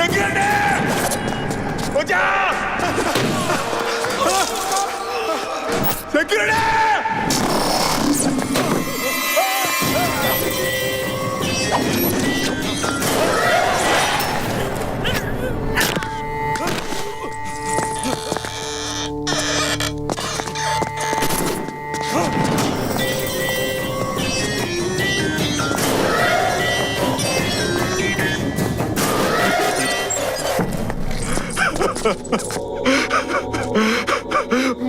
Security! जा! Security!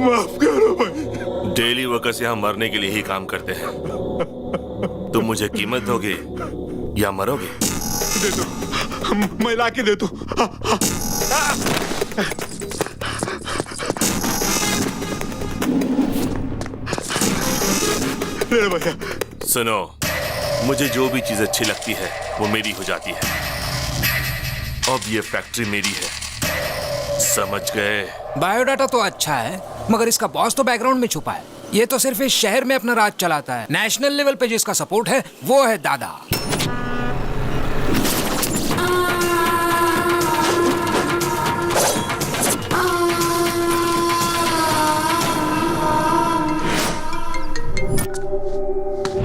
माफ करो भाई। डेली वर्कर्स यहाँ मरने के लिए ही काम करते हैं। तुम मुझे कीमत दोगे या मरोगे? दे दो, मैं ला के दे दो। भैया सुनो, मुझे जो भी चीज अच्छी लगती है वो मेरी हो जाती है। अब ये फैक्ट्री मेरी है, समझ गए? बायोडाटा तो अच्छा है, मगर इसका बॉस तो बैकग्राउंड में छुपा है। ये तो सिर्फ इस शहर में अपना राज चलाता है। नेशनल लेवल पे जिसका सपोर्ट है वो है दादा।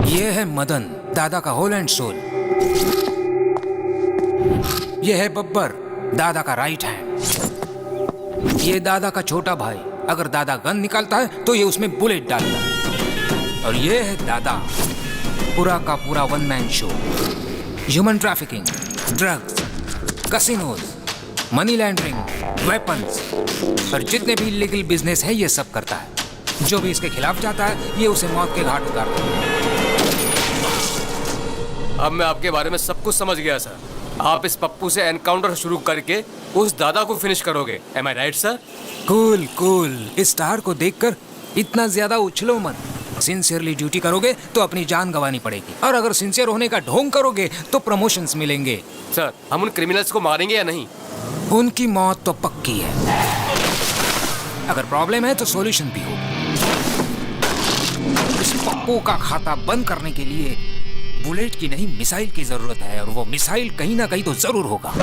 ये है मदन, दादा का होल एंड सोल। ये है बब्बर, दादा का राइट हैंड। ये दादा का छोटा भाई, अगर दादा गन निकालता है तो ये उसमें बुलेट डालता है। और ये है दादा, पूरा का पूरा one man show. Human trafficking, drugs, casinos, money laundering, weapons और जितने भी इलीगल बिजनेस है ये सब करता है। जो भी इसके खिलाफ जाता है ये उसे मौत के घाट उतारता है। अब मैं आपके बारे में सब कुछ समझ गया सर। आप इस पप्पू से एनकाउंटर शुरू करके उस दादा को फिनिश करोगे। एम आई राइट सर? कूल कूल, इस स्टार को देखकर इतना ज्यादा उछलो मत। सिंसियरली ड्यूटी करोगे तो अपनी जान गंवानी पड़ेगी, और अगर सिंसियर होने का ढोंग करोगे तो प्रमोशंस मिलेंगे। सर, हम उन क्रिमिनल्स को मारेंगे या नहीं? उनकी मौत तो पक्की है। अगर प्रॉब्लम है तो सॉल्यूशन भी हो। इस पप्पू का खाता बंद करने के लिए बुलेट की नहीं मिसाइल की जरूरत है, और वो मिसाइल कहीं ना कहीं तो जरूर होगा।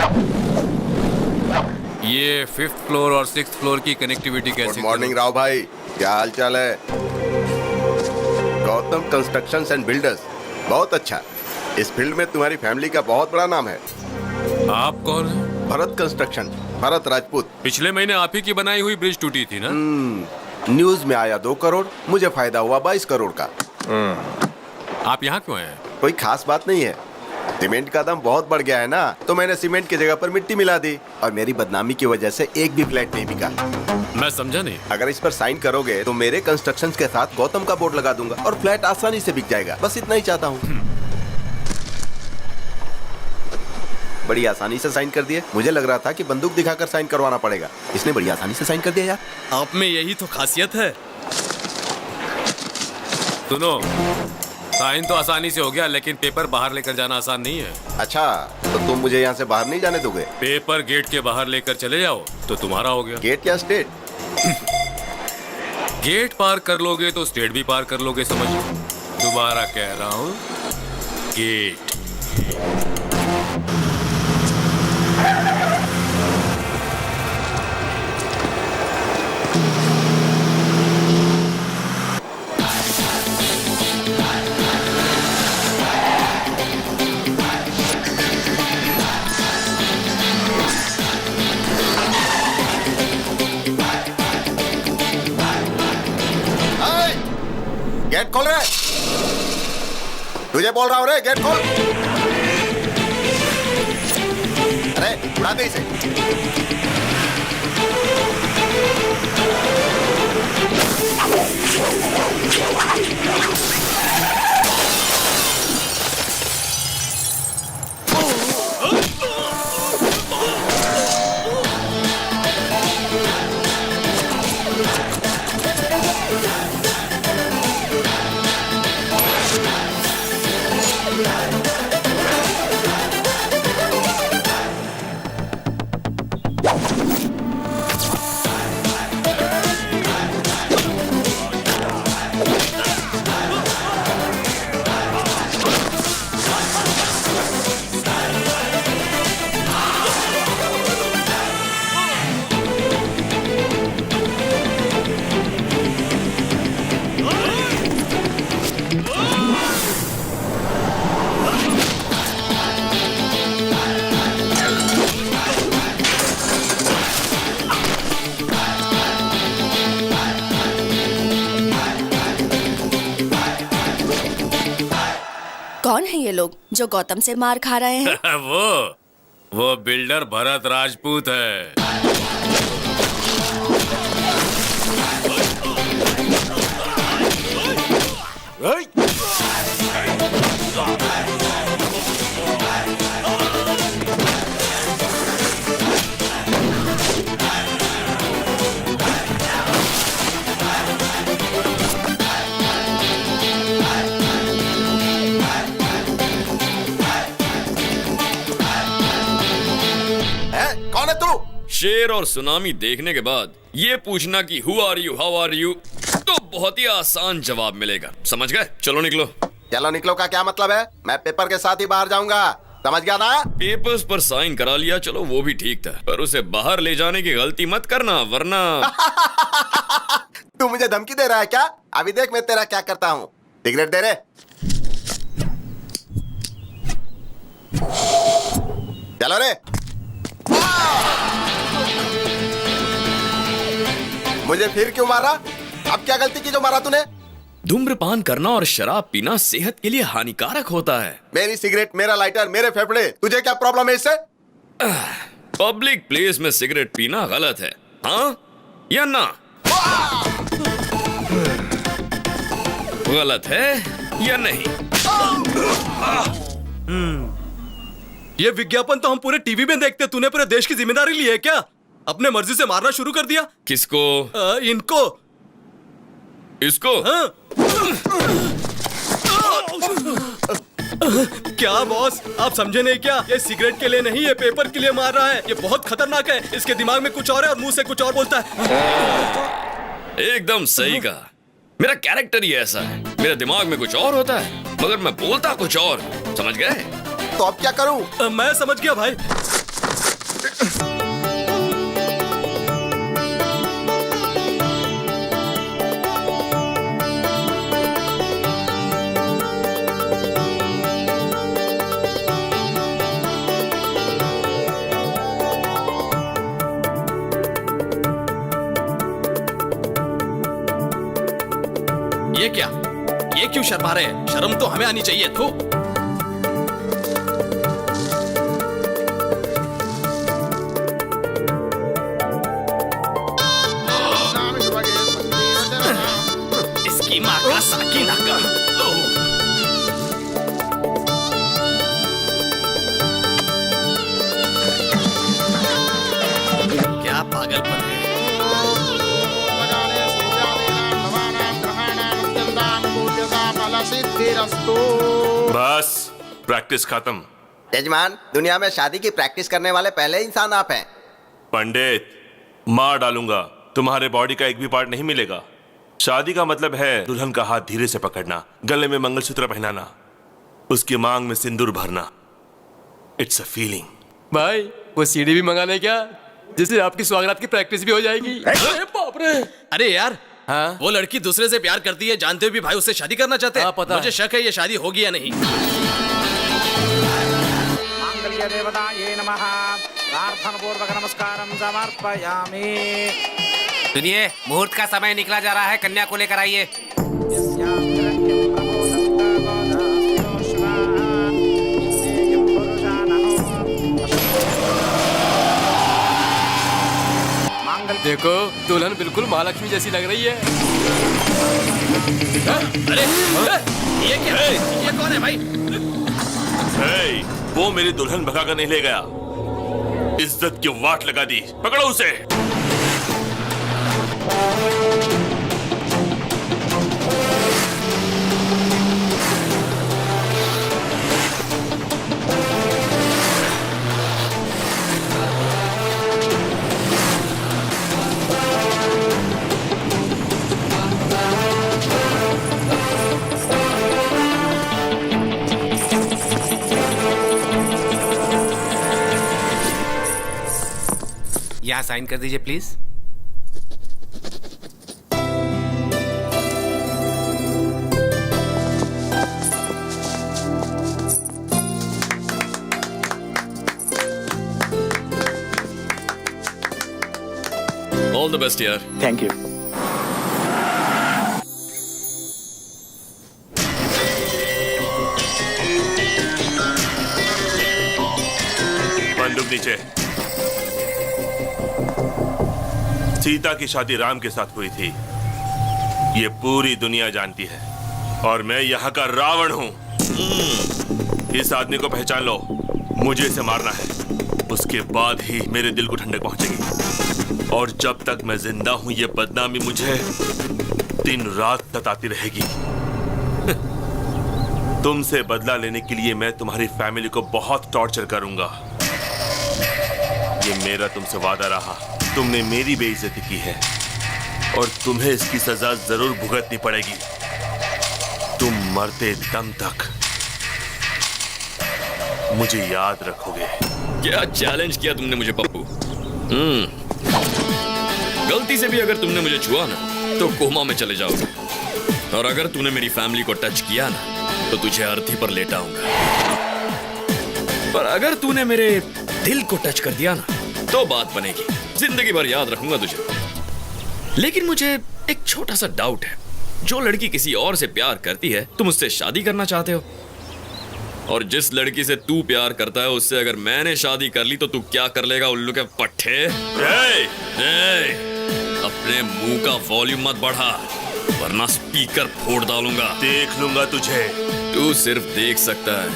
ये 5th फ्लोर और 6th फ्लोर की कनेक्टिविटी कैसी? गुड मॉर्निंग राव भाई, क्या हाल चाल है? गौतम कंस्ट्रक्शंस एंड बिल्डर्स, बहुत अच्छा। इस फील्ड में तुम्हारी फैमिली का बहुत बड़ा नाम है। आप कौन हैं? भरत कंस्ट्रक्शन, भरत राजपूत। पिछले महीने आप ही की बनाई हुई ब्रिज टूटी थी ना? न्यूज में आया 2 करोड़, मुझे फायदा हुआ 22 करोड़ का। आप यहाँ क्यों आए? कोई खास बात नहीं है, सीमेंट का दाम बहुत बढ़ गया है ना, तो मैंने सीमेंट की जगह पर मिट्टी मिला दी, और मेरी बदनामी की वजह से एक भी फ्लैट नहीं बिका। मैं समझा नहीं। अगर इस पर साइन करोगे तो मेरे कंस्ट्रक्शंस के साथ गौतम का बोर्ड लगा दूंगा और फ्लैट आसानी से बिक जाएगा। बस इतना ही चाहता हूँ। बड़ी आसानी से साइन कर दिए। मुझे लग रहा था कि बंदूक दिखाकर साइन करवाना पड़ेगा, इसने बड़ी आसानी से साइन कर दिया यार। आप में यही तो खासियत है। सुनो, साइन तो आसानी से हो गया, लेकिन पेपर बाहर लेकर जाना आसान नहीं है। अच्छा, तो तुम मुझे यहाँ से बाहर नहीं जाने दोगे? पेपर गेट के बाहर लेकर चले जाओ तो तुम्हारा हो गया। गेट या स्टेट? गेट पार कर लोगे तो स्टेट भी पार कर लोगे, समझो। दोबारा कह रहा हूँ, गेट। गेट खोल रहे, तुझे बोल रहा हूँ रे, गेट खोल। अरे उड़ा दे इसे। लोग जो गौतम से मार खा रहे हैं? वो बिल्डर भरत राजपूत है। कौन है तू? शेर और सुनामी देखने के बाद ये पूछना कि who are you, how are you, तो बहुत ही आसान जवाब मिलेगा। समझ गए? चलो निकलो। चलो निकलो का क्या मतलब है? मैं पेपर के साथ ही बाहर जाऊंगा, समझ गया ना? पेपर्स पर साइन करा लिया, चलो वो भी ठीक था, पर उसे बाहर ले जाने की गलती मत करना, वरना तू मुझे धमकी दे रहा है क्या? अभी देख मैं तेरा क्या करता हूँ। सिगरेट दे रे। चलो रे। मुझे फिर क्यों मारा? अब क्या गलती की जो मारा तूने? धूम्रपान करना और शराब पीना सेहत के लिए हानिकारक होता है। मेरी सिगरेट, मेरा लाइटर, मेरे फेफड़े, तुझे क्या प्रॉब्लम है इससे? पब्लिक प्लेस में सिगरेट पीना गलत है, हाँ या ना? गलत है या नहीं? ये विज्ञापन तो हम पूरे टीवी में देखते, तूने पूरे देश की जिम्मेदारी ली है क्या? अपने मर्जी से मारना शुरू कर दिया। किसको? इनको। इसको? हाँ? क्या बॉस, आप समझे नहीं क्या? ये सिगरेट के लिए नहीं, ये पेपर के लिए मार रहा है। ये बहुत खतरनाक है। इसके दिमाग में कुछ और है और मुंह से कुछ और बोलता है। एकदम सही कहा। मेरा कैरेक्टर ही ऐसा है, मेरे दिमाग में कुछ और होता है मगर मैं बोलता कुछ और। समझ गए? तो अब क्या करूं? मैं समझ गया भाई। ये क्या? ये क्यों शर्मा रहे हैं? शर्म तो हमें आनी चाहिए। थू। इसकी माँ का साकी नाका। क्या पागलपन है। बस प्रैक्टिस खत्म। यजमान, दुनिया में शादी की प्रैक्टिस करने वाले पहले इंसान आप हैं। पंडित, मार डालूंगा, तुम्हारे बॉडी का एक भी पार्ट नहीं मिलेगा। शादी का मतलब है दुल्हन का हाथ धीरे से पकड़ना, गले में मंगलसूत्र पहनाना, उसकी मांग में सिंदूर भरना। It's a feeling. भाई वो सीडी भी मंगा ले क्या, जिससे आपकी स्वागत की प्रैक्टिस भी हो जाएगी। अरे बाप रे। अरे यार, हाँ? वो लड़की दूसरे से प्यार करती है, जानते हुए भी भाई उससे शादी करना चाहते हैं। हाँ, पता मुझे शक है ये शादी होगी या नहीं। मांगल्य देवताये नमः। प्रार्थनापूर्वक नमस्कारं समर्पयामि। सुनिए, मुहूर्त का समय निकला जा रहा है, कन्या को लेकर आइए। देखो, दुल्हन बिल्कुल महालक्ष्मी जैसी लग रही है। अरे ये क्या है? ये कौन है भाई? हे, वो मेरी दुल्हन भगा कर नहीं ले गया, इज्जत की वाट लगा दी। पकड़ो उसे। यहाँ साइन कर दीजिए प्लीज। ऑल द बेस्ट यार। Thank you. कूद नीचे। सीता की शादी राम के साथ हुई थी, ये पूरी दुनिया जानती है, और मैं यहाँ का रावण हूँ। इस आदमी को पहचान लो, मुझे इसे मारना है, उसके बाद ही मेरे दिल को ठंडक पहुंचेगी। और जब तक मैं जिंदा हूं ये बदनामी मुझे दिन रात सताती रहेगी। तुमसे बदला लेने के लिए मैं तुम्हारी फैमिली को बहुत टॉर्चर करूंगा। ये मेरा तुमसे वादा रहा। तुमने मेरी बेइज्जती की है और तुम्हें इसकी सजा जरूर भुगतनी पड़ेगी, तुम मरते दम तक मुझे याद रखोगे। क्या चैलेंज किया तुमने मुझे पप्पू। गलती से भी अगर तुमने मुझे छुआ ना तो कोमा में चले जाओगे, और अगर तूने मेरी फैमिली को टच किया ना तो तुझे अर्थी पर लेटाऊंगा। पर अगर तूने मेरे दिल को टच कर दिया ना तो बात बनेगी, जिंदगी भर याद रखूंगा तुझे। लेकिन मुझे एक छोटा सा डाउट है, जो लड़की किसी और से प्यार करती है तुम उससे शादी करना चाहते हो, और जिस लड़की से तू प्यार करता है उससे अगर मैंने शादी कर ली तो तू क्या कर लेगा उल्लू के पट्टे? अपने मुंह का वॉल्यूम मत बढ़ा वरना स्पीकर फोड़ डालूंगा। देख लूंगा तुझे। तू सिर्फ देख सकता है,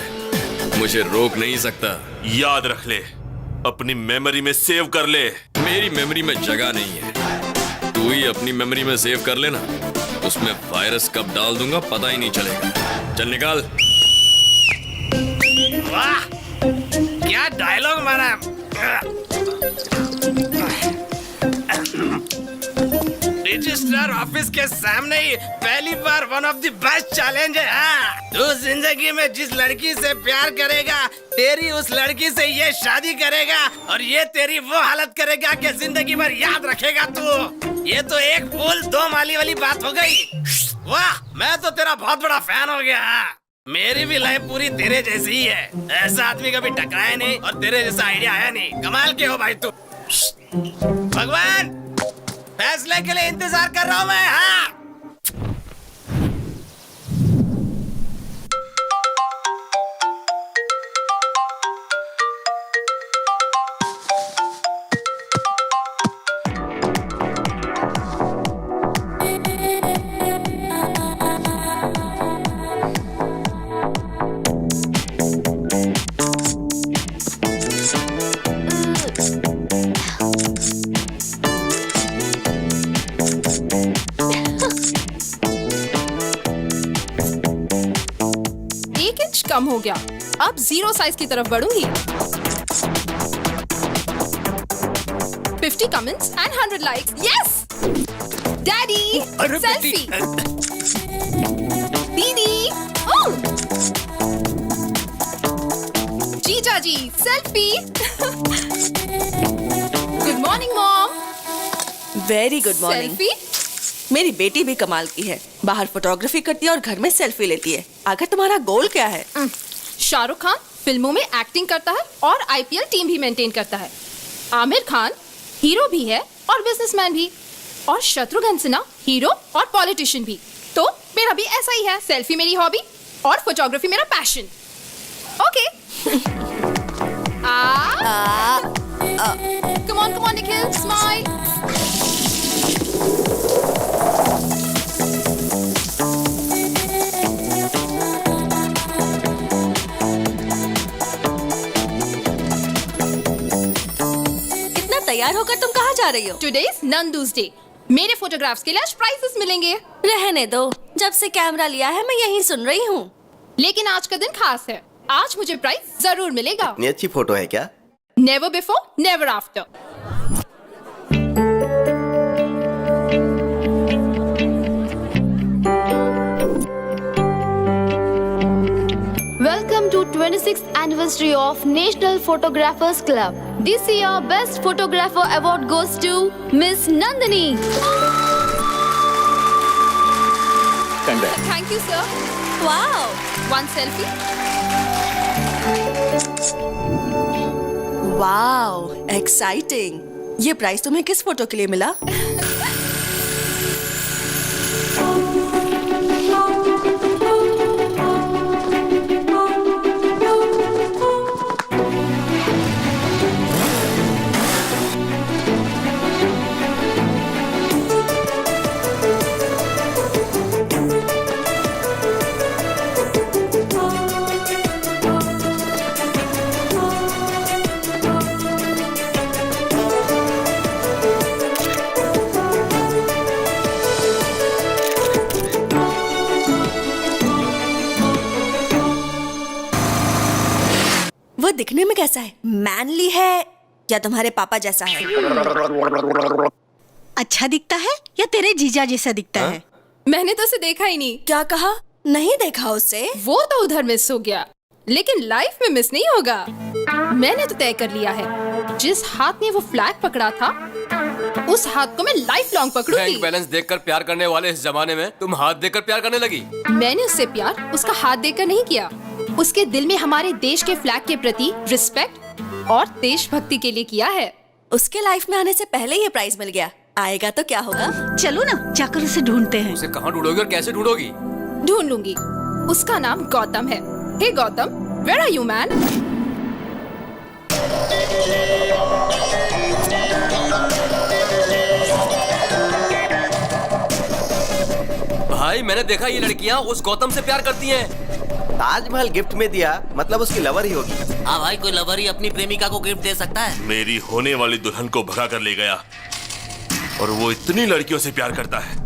मुझे रोक नहीं सकता। याद रख ले, अपनी मेमोरी में सेव कर ले। मेरी मेमोरी में जगह नहीं है, तू ही अपनी मेमोरी में सेव कर लेना, उसमें वायरस कब डाल दूंगा पता ही नहीं चलेगा। चल निकाल। वाह क्या डायलॉग मारा। रजिस्ट्रार ऑफिस के सामने ही पहली बार one of the best challenge है। हाँ, तू जिंदगी में जिस लड़की से प्यार करेगा तेरी उस लड़की से ये शादी करेगा और ये तेरी वो हालत करेगा कि जिंदगी भर याद रखेगा तू। ये तो एक फूल दो माली वाली बात हो गई। वाह मैं तो तेरा बहुत बड़ा फैन हो गया। मेरी भी लाइफ पूरी तेरे जैसी ही है, ऐसा आदमी कभी टकराया नहीं और तेरे जैसा आइडिया आया नहीं। कमाल के हो भाई तू। भगवान फैसले के लिए इंतजार कर रहा हूँ मैं। हाँ कम हो गया, अब 0 साइज की तरफ बढ़ूंगी। 50 comments and 100 likes. Yes! Daddy, selfie. दीदी, जीजा जी, selfie. Good morning, mom. Very good morning. Selfie? मेरी बेटी भी कमाल की है, बाहर फोटोग्राफी करती है और घर में सेल्फी लेती है। आखिर तुम्हारा गोल क्या है? शाहरुख खान फिल्मों में एक्टिंग करता है और IPL टीम भी मेंटेन करता है। आमिर खान हीरो भी है और बिजनेसमैन भी, और शत्रुघ्न सिन्हा हीरो और पॉलिटिशियन भी। तो मेरा भी ऐसा ही है, सेल्फी मेरी हॉबी और फोटोग्राफी मेरा passion. Okay. Come on Nikhil, smile. तैयार होकर तुम कहाँ जा रही हो? Today's Nandu's Day. मेरे फोटोग्राफ्स के लिए आज प्राइजेस मिलेंगे। रहने दो, जब से कैमरा लिया है मैं यही सुन रही हूँ। लेकिन आज का दिन खास है, आज मुझे प्राइज जरूर मिलेगा। इतनी अच्छी फोटो है क्या? Never before, never after. Welcome to 26th anniversary of National Photographers Club. This year, Best Photographer Award goes to Miss Nandini. Thank you, sir. Wow! One selfie. Wow! Exciting. ये prize तुम्हें किस photo के लिए मिला? दिखने में कैसा है? मैनली है या तुम्हारे पापा जैसा है? अच्छा दिखता है या तेरे जीजा जैसा दिखता है? मैंने तो उसे देखा ही नहीं। क्या कहा? नहीं देखा उसे? वो तो उधर मिस हो गया, लेकिन लाइफ में मिस नहीं होगा। मैंने तो तय कर लिया है, जिस हाथ में वो फ्लैग पकड़ा था उस हाथ को मैं लाइफ लॉन्ग पकड़ूंगी। बैंक बैलेंस देखकर प्यार करने वाले इस जमाने में तुम हाथ देकर प्यार करने लगी। मैंने उससे प्यार उसका हाथ देकर नहीं किया, उसके दिल में हमारे देश के फ्लैग के प्रति रिस्पेक्ट और देशभक्ति के लिए किया है। उसके लाइफ में आने से पहले ये प्राइज मिल गया, आएगा तो क्या होगा? चलो ना जाकर उसे ढूंढते हैं। उसे कहाँ ढूंढोगी और कैसे ढूंढोगी? ढूंढ लूंगी। उसका नाम गौतम है। Hey Gautam, where are you man? भाई मैंने देखा ये लड़कियाँ उस गौतम से प्यार करती हैं। ताजमहल गिफ्ट में दिया मतलब उसकी लवर ही होगी। हाँ भाई, कोई लवर ही अपनी प्रेमिका को गिफ्ट दे सकता है। मेरी होने वाली दुल्हन को भगा कर ले गया और वो इतनी लड़कियों से प्यार करता है।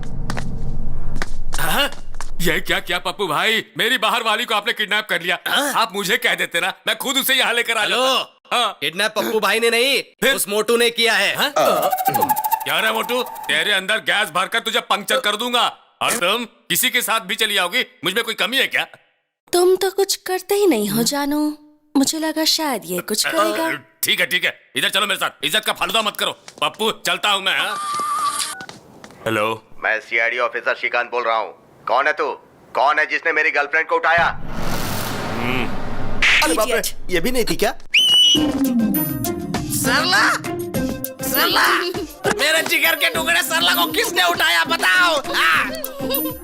ये क्या क्या पप्पू भाई, मेरी बाहर वाली को आपने किडनैप कर लिया। आप मुझे कह देते ना, मैं खुद उसे यहाँ लेकर आ जाता। किडनैप पप्पू भाई ने नहीं, उस मोटू ने किया है। क्या रे मोटू, तेरे अंदर गैस भरकर तुझे पंक्चर कर दूंगा और तुम किसी के साथ भी चली आओगी। मुझ में कोई कमी है क्या? तुम तो कुछ करते ही नहीं हो जानू, मुझे लगा शायद ये कुछ करेगा। ठीक है, इधर चलो मेरे साथ। इज्जत का फालूदा मत करो पप्पू, चलता हूँ मैं। हेलो, मैं सीआईडी ऑफिसर श्रीकांत बोल रहा हूँ। कौन है तू? कौन है जिसने मेरी गर्लफ्रेंड को उठाया? अरे बाप रे, ये भी नहीं थी क्या? सरला, सरला, मेरे जिगर के टुकड़े सरला को किसने उठाया बताओ?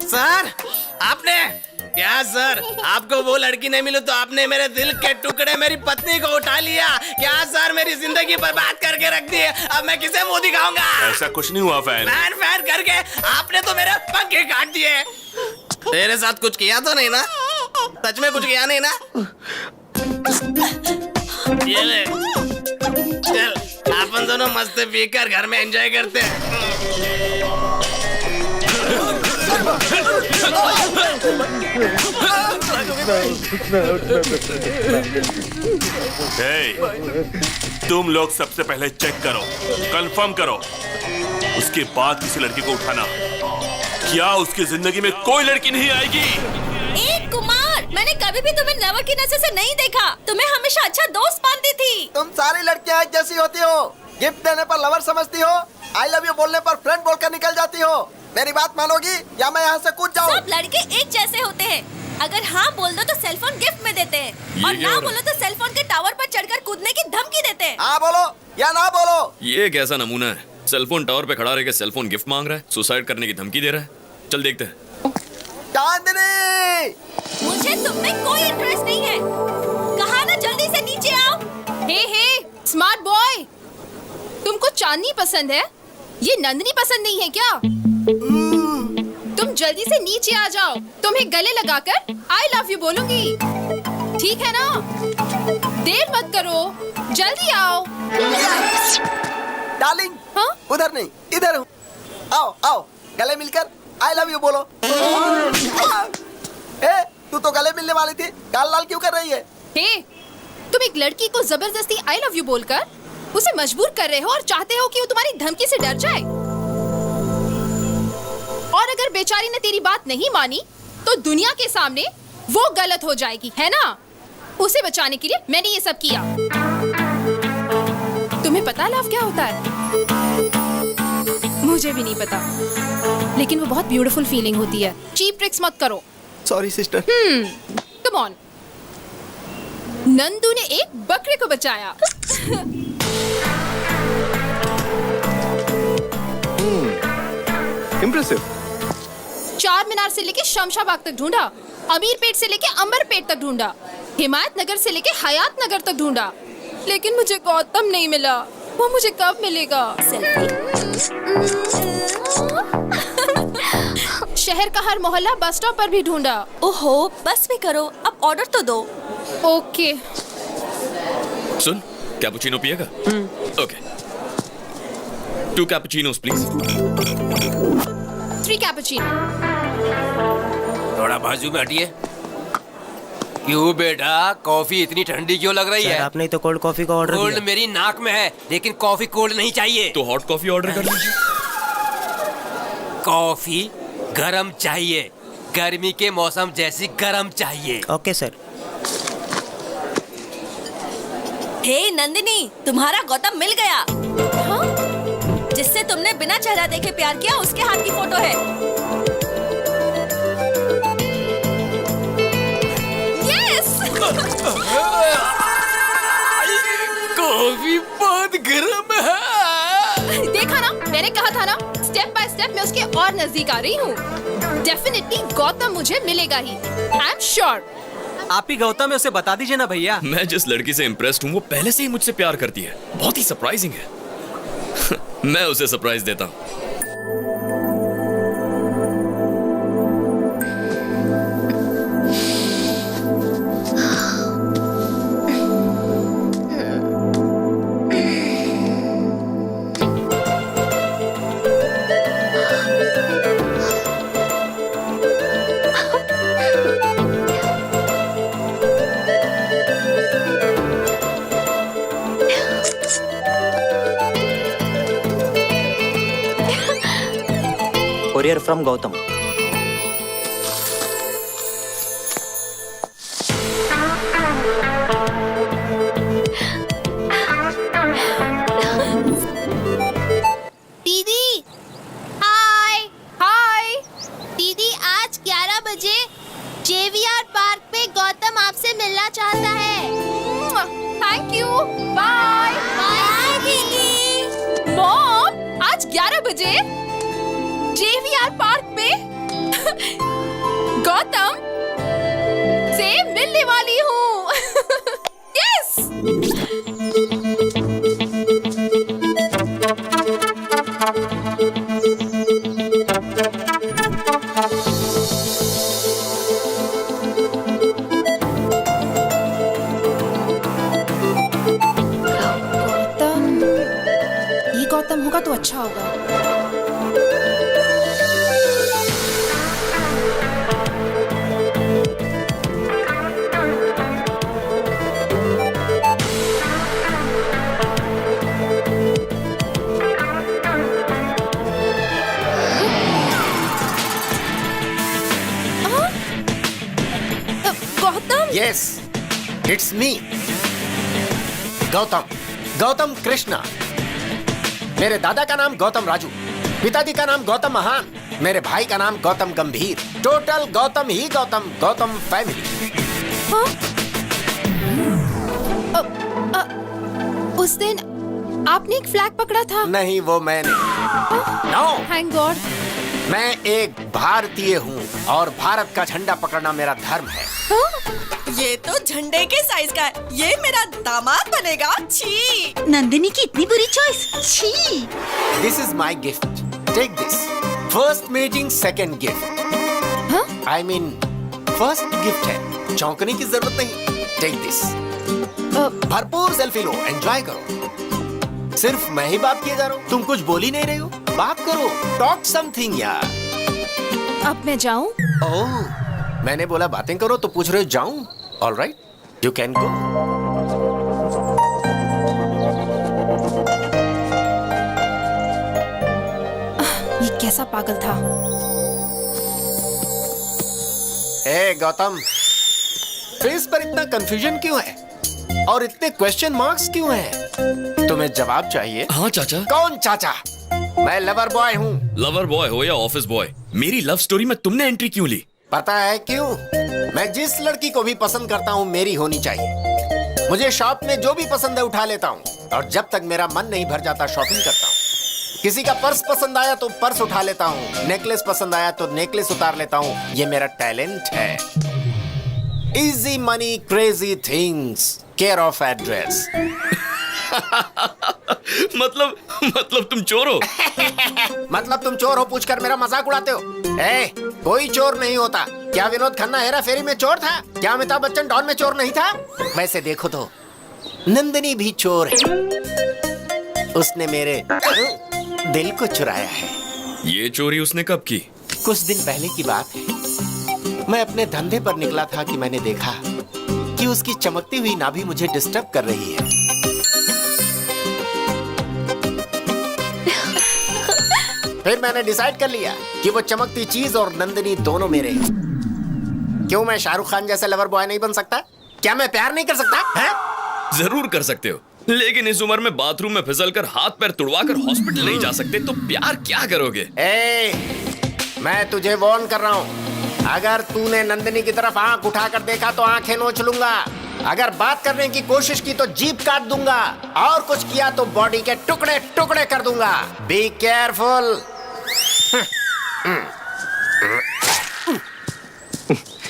सर आपने क्या? सर आपको वो लड़की नहीं मिली तो आपने मेरे दिल के टुकड़े मेरी पत्नी को उठा लिया क्या? सर मेरी जिंदगी बर्बाद करके रख दी है, अब मैं किसे मुंह दिखाऊंगा? ऐसा कुछ नहीं हुआ फैन। फैन फैन करके आपने तो मेरे पंखे काट दिए। तेरे साथ कुछ किया तो नहीं ना? सच में कुछ किया नहीं ना? ये ले, चल अपन दोनों मस्त पीकर घर में एंजॉय करते हैं। तुम लोग सबसे पहले चेक करो, कंफर्म करो, उसके बाद किसी लड़की को उठाना। क्या उसकी जिंदगी में कोई लड़की नहीं आएगी? एक कुमार, मैंने कभी भी तुम्हें नेवर की नजर से नहीं देखा। तुम्हें हमेशा अच्छा दोस्त मानती थी। तुम सारी लड़कियां एक जैसी होती हो। गिफ्ट देने पर लवर समझती हो, आई लव यू बोलने पर फ्रेंड बोलकर निकल जाती हो। मेरी बात मानोगी या मैं यहाँ से कूद जाऊँ? सब लड़के एक जैसे होते हैं। अगर हाँ बोल दो तो सेलफोन गिफ्ट में देते हैं और ना बोलो तो सेलफोन के टावर पर चढ़कर कूदने की धमकी देते हैं। हाँ बोलो या ना बोलो। ये कैसा नमूना है? सेलफोन टावर पे खड़ा रह के सेलफोन गिफ्ट मांग रहा है, सुसाइड करने की धमकी दे रहा है। चल देखते हैं। चांदनी, मुझे तुम में कोई इंटरेस्ट नहीं है। कहा ना जल्दी से नीचे आओ। हे स्मार्ट बॉय, तुमको चांदनी पसंद है, ये नंदनी पसंद नहीं है क्या? तुम जल्दी से नीचे आ जाओ, तुम्हें गले लगाकर आई लव यू बोलूंगी, ठीक है ना? देर मत करो, जल्दी आओ। डार्लिंग, हाँ? उधर नहीं इधर हूँ। आओ आओ, गले मिलकर आई लव यू बोलो। ए, तू तो गले मिलने वाली थी, गाल लाल क्यों कर रही है? हे, तुम एक लड़की को जबरदस्ती आई लव यू बोलकर उसे मजबूर कर रहे हो और चाहते हो कि वो तुम्हारी धमकी से डर जाए। और अगर बेचारी ने तेरी बात नहीं मानी तो दुनिया के सामने वो गलत हो जाएगी, है ना? उसे बचाने के लिए मैंने ये सब किया। तुम्हें पता लव क्या होता है? मुझे भी नहीं पता, लेकिन वो बहुत ब्यूटीफुल फीलिंग होती है। चीप ट्रिक्स मत करो। Sorry sister. Come on. Nandu ने एक बकरे को बचाया। इम्प्रेसिव। चार मीनार से लेके शमशाबाग तक ढूंढा, अमीर पेट से लेके अंबर पेट तक ढूंढा, हिमायत नगर से लेके हयात नगर तक ढूंढा, लेकिन मुझे गौतम नहीं मिला। वो मुझे कब मिलेगा? शहर का हर मोहल्ला बस स्टॉप पर भी ढूंढा। ओहो, बस भी करो, अब ऑर्डर तो दो। ओके। सुन, कैपुचिनो पिएगा? Okay, 2 cappuccinos please. 3 कैपुचिनो। थोड़ा बाजू में हटिए। क्यों बेटा, कॉफी इतनी ठंडी क्यों लग रही है? आपने तो कोल्ड कॉफी का ऑर्डर कोल्ड मेरी नाक में है, लेकिन कॉफी कोल्ड नहीं चाहिए। तो हॉट कॉफी ऑर्डर कर लीजिए। कॉफी गरम चाहिए, गर्मी के मौसम जैसी गरम चाहिए। Okay sir. हे नंदिनी, तुम्हारा गौतम मिल गया। हाँ? जिससे तुमने बिना चेहरा देखे प्यार किया, उसके हाथ की फोटो है। यस! कॉफी बहुत गर्म है। देखा ना, मैंने कहा था ना, स्टेप बाय स्टेप मैं उसके और नजदीक आ रही हूँ। डेफिनेटली गौतम मुझे मिलेगा ही, आई एम श्योर। आप ही गौतम है, उसे बता दीजिए ना भैया। मैं जिस लड़की से इम्प्रेस्ड हूँ वो पहले से ही मुझसे प्यार करती है। बहुत ही सरप्राइजिंग है। मैं उसे सरप्राइज देता हूँ। Courier from Gautam. दीदी हाय हाय। दीदी, आज 11 बजे JVR पार्क पे गौतम आपसे मिलना चाहता है। Thank you, bye. बाय दीदी। मॉम, आज 11 बजे JVR पार्क पे गौतम से मिलने वाली हूँ। यस! गौतम, ये गौतम होगा तो अच्छा होगा। Gautam, yes, it's me Gautam, Gautam Krishna. मेरे दादा का नाम गौतम राजू, पिताजी का नाम गौतम महान, मेरे भाई का नाम गौतम गंभीर। टोटल गौतम ही गौतम, गौतम फैमिली। हाँ? उस दिन आपने एक फ्लैग पकड़ा था। नहीं, वो मैंने। No, thank God. मैं एक भारतीय हूँ और भारत का झंडा पकड़ना मेरा धर्म है। ये तो झंडे के साइज का है। ये मेरा दामाद बनेगा। छी! नंदिनी की इतनी बुरी चॉइस। छी! This is my gift, take this. First meeting second gift. I mean first gift है, चौंकने की जरूरत नहीं। Take this. भरपूर सेल्फी लो, एंजॉय करो। सिर्फ मैं ही बात किए जा रहा हूँ, तुम कुछ बोल ही नहीं रही हो। बात करो, टॉक समथिंग यार। अब मैं जाऊं? ओह, मैंने बोला बातें करो तो पूछ रहे हो जाऊं? All right, you can go. ये कैसा पागल था? ए गौतम, फेस पर इतना कंफ्यूजन क्यों है और इतने क्वेश्चन मार्क्स क्यों हैं? तुम्हें जवाब चाहिए? हाँ चाचा। कौन चाचा? मैं लवर बॉय हूँ। लवर बॉय हो या ऑफिस बॉय, मेरी लव स्टोरी में तुमने एंट्री क्यों ली? पता है क्यों? मैं जिस लड़की को भी पसंद करता हूँ मेरी होनी चाहिए। मुझे शॉप में जो भी पसंद है उठा लेता हूँ, और जब तक मेरा मन नहीं भर जाता शॉपिंग करता हूँ। किसी का पर्स पसंद आया तो पर्स उठा लेता हूँ, नेकलेस पसंद आया तो नेकलेस उतार लेता हूँ। ये मेरा टैलेंट है। Easy money, crazy things, care of address. मतलब तुम चोर हो? मतलब तुम चोर हो पूछकर मेरा मजाक उड़ाते हो? ए, कोई चोर नहीं होता। क्या विनोद खन्ना हेरा फेरी में चोर था? क्या अमिताभ बच्चन डॉन में चोर नहीं था? वैसे देखो तो नंदिनी भी चोर है। उसने मेरे दिल को चुराया है। ये चोरी उसने कब की? कुछ दिन पहले की बात है। मैं अपने धंधे पर निकला था कि मैंने देखा उसकी चमकती हुई नाभि मुझे डिस्टर्ब कर रही है। फिर मैंने डिसाइड कर लिया कि वो चमकती चीज और नंदिनी दोनों मेरे हैं। क्यों मैं शाहरुख खान जैसा लवर बॉय नहीं बन सकता? क्या मैं प्यार नहीं कर सकता है? जरूर कर सकते हो, लेकिन इस उम्र में बाथरूम में फिसलकर हाथ पैर तुड़वाकर हॉस्पिटल नहीं जा सकते तो प्यार क्या करोगे? मैं तुझे वार्न कर रहा हूँ, अगर तूने नंदिनी की तरफ आंख उठाकर देखा तो आंखें नोच लूंगा। अगर बात करने की कोशिश की तो जीभ काट दूंगा, और कुछ किया तो बॉडी के टुकड़े टुकड़े कर दूंगा। Be careful.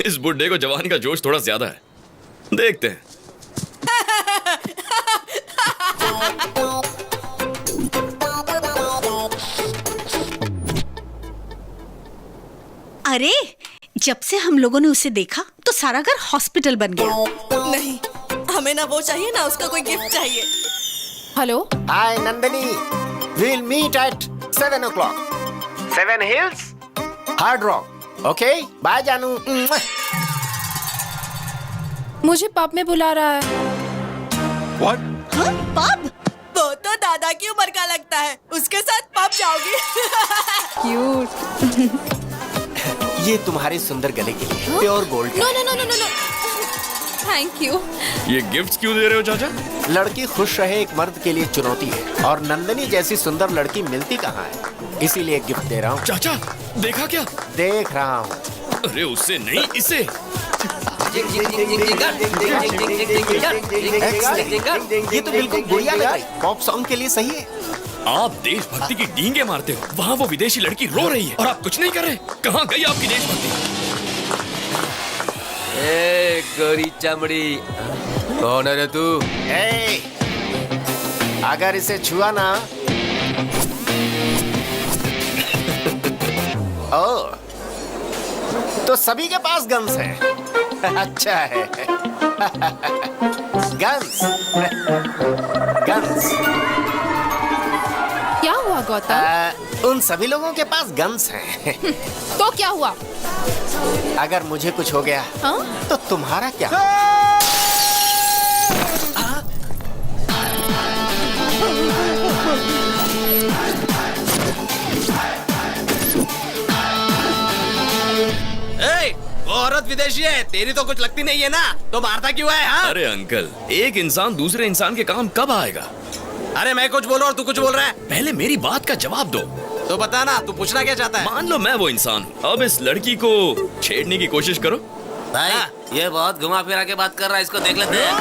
इस बुड्ढे को जवानी का जोश थोड़ा ज्यादा है, देखते हैं। अरे जब से हम लोगों ने उसे देखा तो सारा घर हॉस्पिटल बन गया। नहीं, हमें ना वो चाहिए ना उसका कोई गिफ्ट चाहिए। Hello, hi Nandini, we'll meet at 7 o'clock. 7 Hills, Hard Rock. Okay, bye जानू। मुझे पब में बुला रहा है। What? हाँ, पब? वो तो दादा की उम्र का लगता है, उसके साथ पब जाओगी। क्यूट। ये तुम्हारे सुंदर गले के लिए pure gold. No no no no no, thank you. ये गिफ्ट्स क्यों दे रहे हो चाचा? लड़की खुश रहे एक मर्द के लिए चुनौती है, और नंदिनी जैसी सुंदर लड़की मिलती कहाँ है, इसीलिए गिफ्ट दे रहा हूँ। चाचा देखा क्या? देख रहा हूँ। अरे उससे नहीं, इसे। ये तो बिल्कुल गुड़िया लग रही, पॉप सॉन्ग के लिए सही है। आप देशभक्ति की डींगे मारते हो, वहाँ वो विदेशी लड़की रो रही है और आप कुछ नहीं कर रहे। कहाँ गई आपकी देशभक्ति? ए गोरी चमड़ी, कौन है रे तू? अगर इसे छुआ ना ओ, तो सभी के पास गन्स है। अच्छा है। Guns guns. क्या हुआ गौतम? उन सभी लोगों के पास गन्स हैं। तो क्या हुआ? अगर मुझे कुछ हो गया तो तुम्हारा क्या? वो औरत विदेशी है, तेरी तो कुछ लगती नहीं है ना, तो मारता क्यों है? हाँ? अरे अंकल, एक इंसान दूसरे इंसान के काम कब आएगा? अरे मैं कुछ बोलूं और तू कुछ बोल रहा है। पहले मेरी बात का जवाब दो। तो बता ना, तू पूछना क्या चाहता है? मान लो मैं वो इंसान हूँ, अब इस लड़की को छेड़ने की कोशिश करो। भाई ये बहुत घुमा फिरा के बात कर रहा है, इसको देख लेते हैं।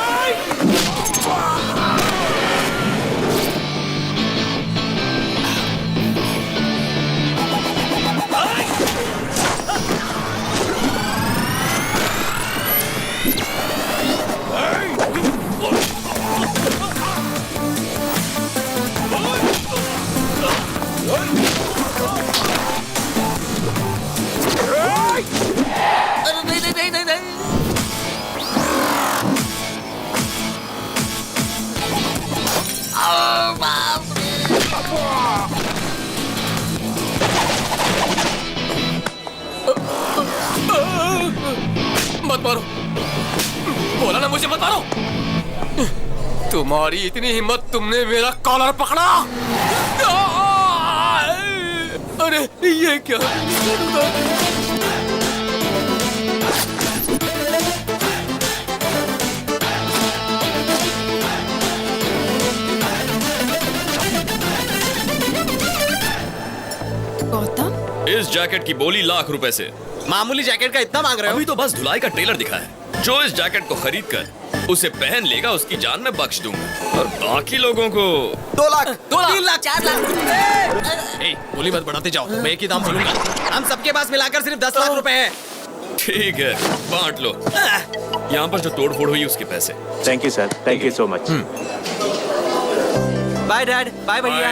मत मारो, बोला ना मुझे मत मारो। तुम्हारी इतनी हिम्मत, तुमने मेरा कॉलर पकड़ा। अरे ये क्या? गौतम, इस जैकेट की बोली ₹1,00,000 से। मामूली जैकेट का इतना मांग रहे हो? अभी तो बस धुलाई का ट्रेलर दिखा है। जो इस जैकेट को खरीद कर उसे पहन लेगा, उसकी जान में बख्श दूंगा, और बाकी लोगों को 2 लाख, 3 लाख, 4 लाख। बोली मत बढ़ाते जाओ, मैं एक ही दाम बोलूंगा। हम सबके पास मिलाकर सिर्फ 10 लाख रुपए हैं। ठीक है, बांट लो। यहाँ पर जो तोड़फोड़ हुई उसके पैसे। Thank you sir, thank you so much. Bye dad, bye भैया।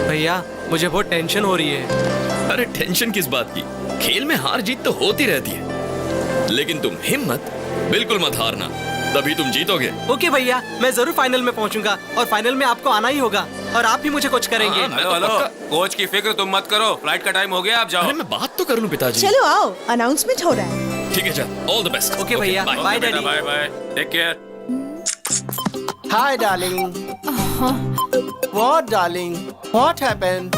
भैया मुझे बहुत टेंशन हो रही है। अरे टेंशन किस बात की? खेल में हार जीत तो होती रहती है, लेकिन तुम हिम्मत बिल्कुल मत हारना, तभी तुम जीतोगे। ओके भैया, मैं जरूर फाइनल में पहुंचूंगा, और फाइनल में आपको आना ही होगा, और आप भी मुझे कुछ करेंगे। हेलो, कोच की फिक्र तुम मत करो, फ्लाइट का टाइम हो गया, आप जाओ। अरे मैं बात तो कर लूं पिताजी। चलो आओ, अनाउंसमेंट हो रहा है। ठीक है जा, ऑल द बेस्ट। ओके भैया, bye daddy. Bye bye, take care. Hi darling. What darling? What happened?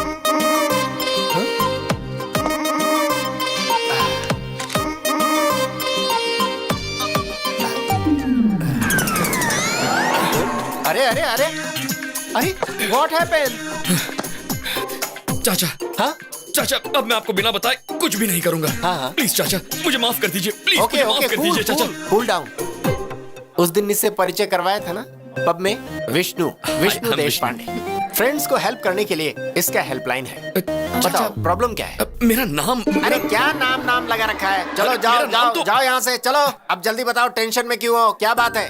अरे अरे अरे अरे व्हाट हैपेंड? चाचा, हाँ चाचा, अब मैं आपको बिना बताए कुछ भी नहीं करूंगा। हाँ। प्लीज चाचा, मुझे माफ कर दीजिए, प्लीज ओके मुझे ओके, माफ कर दीजिए चाचा। Cool down. उस दिन इससे परिचय करवाया था ना पब में। विष्णु हम देश पांडे। फ्रेंड्स को हेल्प करने के लिए इसका हेल्पलाइन है। बताओ प्रॉब्लम क्या है? मेरा नाम, अरे क्या नाम लगा रखा है? चलो अरे, जाओ मेरा नाम जाओ तो- जाओ यहाँ से, चलो अब जल्दी बताओ, टेंशन में क्यों हो, क्या बात है?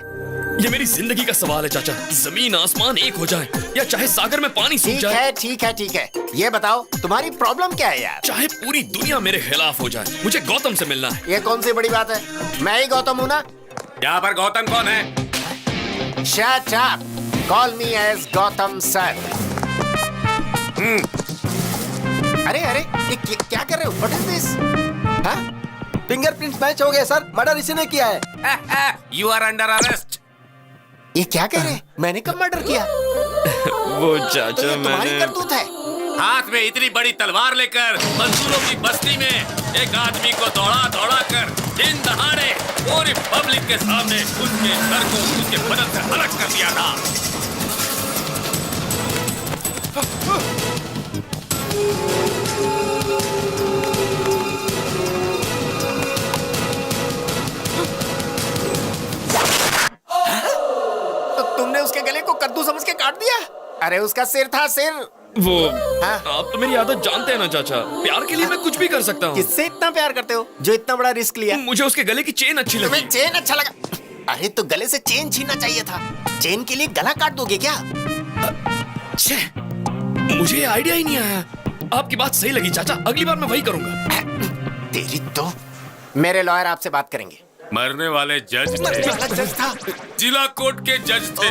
ये मेरी जिंदगी का सवाल है चाचा। जमीन आसमान एक हो जाए या चाहे सागर में पानी सूख ठीक जाए, है ठीक है ठीक है, ये बताओ तुम्हारी प्रॉब्लम क्या है यार? चाहे पूरी दुनिया मेरे खिलाफ हो जाए, मुझे गौतम से मिलना है। ये कौन सी बड़ी बात है? मैं ही गौतम हूँ ना। यहाँ पर गौतम कौन है? Shut up. Call me as Gautam sir. अरे अरे ये क्या कर रहे हो? What is this? हाँ? फिंगरप्रिंट्स मैच हो गए सर, मर्डर इसी ने किया है। You are under arrest. ये क्या कह रहे हैं? मैंने कब मर्डर किया? वो तो चाचा ये तुम्हारी मैंने करतूत है। हाथ में इतनी बड़ी तलवार लेकर मजदूरों की बस्ती में एक आदमी को दौड़ा कर दिन दहाड़े पूरी पब्लिक के सामने उसके सर को उसके बदन से अलग कर दिया था। तो तुमने उसके गले को कद्दू समझ के काट दिया? अरे उसका सिर था, सिर। वो हाँ? आप तो मेरी आदत जानते हैं ना चाचा, प्यार के लिए मैं कुछ भी कर सकता हूँ। किससे इतना प्यार करते हो जो इतना बड़ा रिस्क लिया? मुझे उसके गले की चेन अच्छी लगी। तुम्हें चेन अच्छा लगा? अरे तो गले से चेन छीनना चाहिए था। चेन के लिए गला काट दोगे क्या? छे, मुझे आइडिया ही नहीं आया। आपकी बात सही लगी चाचा, अगली बार मैं वही करूंगा। तेरी तो। मेरे लॉयर आपसे बात करेंगे। मरने वाले जज मरने वाला जज था। जिला कोर्ट के जज थे,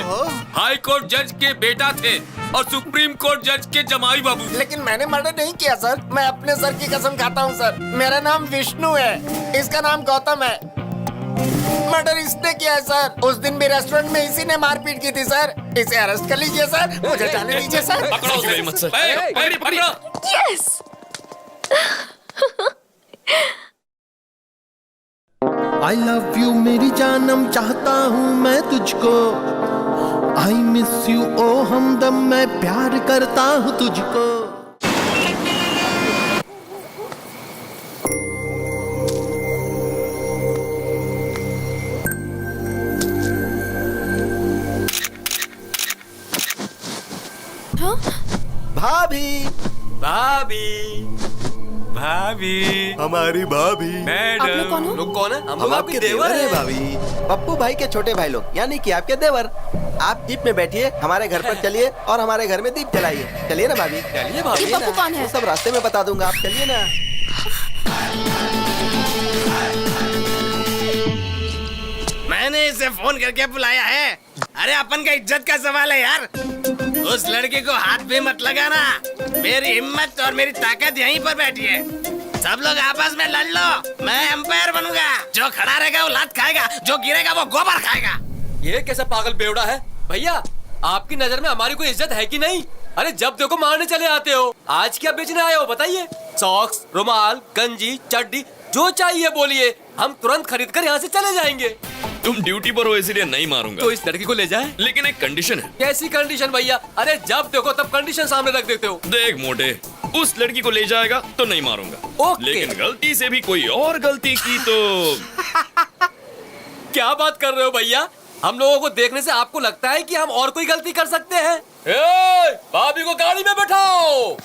हाई कोर्ट जज के बेटा थे और सुप्रीम कोर्ट जज के जमाई बाबू। लेकिन मैंने मर्डर नहीं किया सर, मैं अपने सर की कसम खाता हूँ सर। मेरा नाम विष्णु है, इसका नाम गौतम है। मर्डर इसने किया है सर। उस दिन भी रेस्टोरेंट में इसी ने मारपीट की थी सर। इसे अरेस्ट कर लीजिए सर, मुझे जाने दीजिए सर। पकड़ो उसे मत सर। पकड़ो। यस। I love you मेरी जानम, चाहता हूँ मैं तुझको। I miss you ओ हमदम, मैं प्यार करता हूँ तुझको। भाभी, भाभी, हमारी भाभी। आप लोग कौन हो? लोग कौन है? हम हम आपके देवर हैं भाभी, पप्पू भाई के छोटे भाई लोग, यानी कि आपके देवर। आप जीप में बैठिए, हमारे घर पर चलिए और हमारे घर में दीप जलाइए। चलिए ना भाभी। चलिए भाभी। ये पप्पू कौन है? वो सब रास्ते में बता दूंगा, आप चलिए ना। मैंने इसे फोन करके बुलाया है। अरे अपन का इज्जत का सवाल है यार। उस लड़के को हाथ भी मत लगाना। मेरी हिम्मत और मेरी ताकत यहीं पर बैठी है। सब लोग आपस में लड़ लो, मैं एम्पायर बनूंगा। जो खड़ा रहेगा वो लात खाएगा, जो गिरेगा वो गोबर खाएगा। ये कैसा पागल बेवड़ा है? भैया, आपकी नजर में हमारी कोई इज्जत है कि नहीं? अरे जब देखो मारने चले आते हो। आज क्या बेचने आए हो बताइए? सॉक्स, रुमाल, गंजी, चड्डी, जो चाहिए बोलिए, हम तुरंत खरीद कर यहाँ से चले जाएंगे। तुम ड्यूटी पर हो इसलिए नहीं मारूंगा। तो इस लड़की को ले जाए। लेकिन एक कंडीशन है। कैसी कंडीशन भैया? अरे जब देखो तब कंडीशन सामने रख देते हो। देख मोटे, उस लड़की को ले जाएगा तो नहीं मारूंगा। ओके। लेकिन गलती से भी कोई और गलती की तो क्या बात कर रहे हो भैया? हम लोगों को देखने से आपको लगता है कि हम और कोई गलती कर सकते हैं? भाभी को गाड़ी में बैठाओ।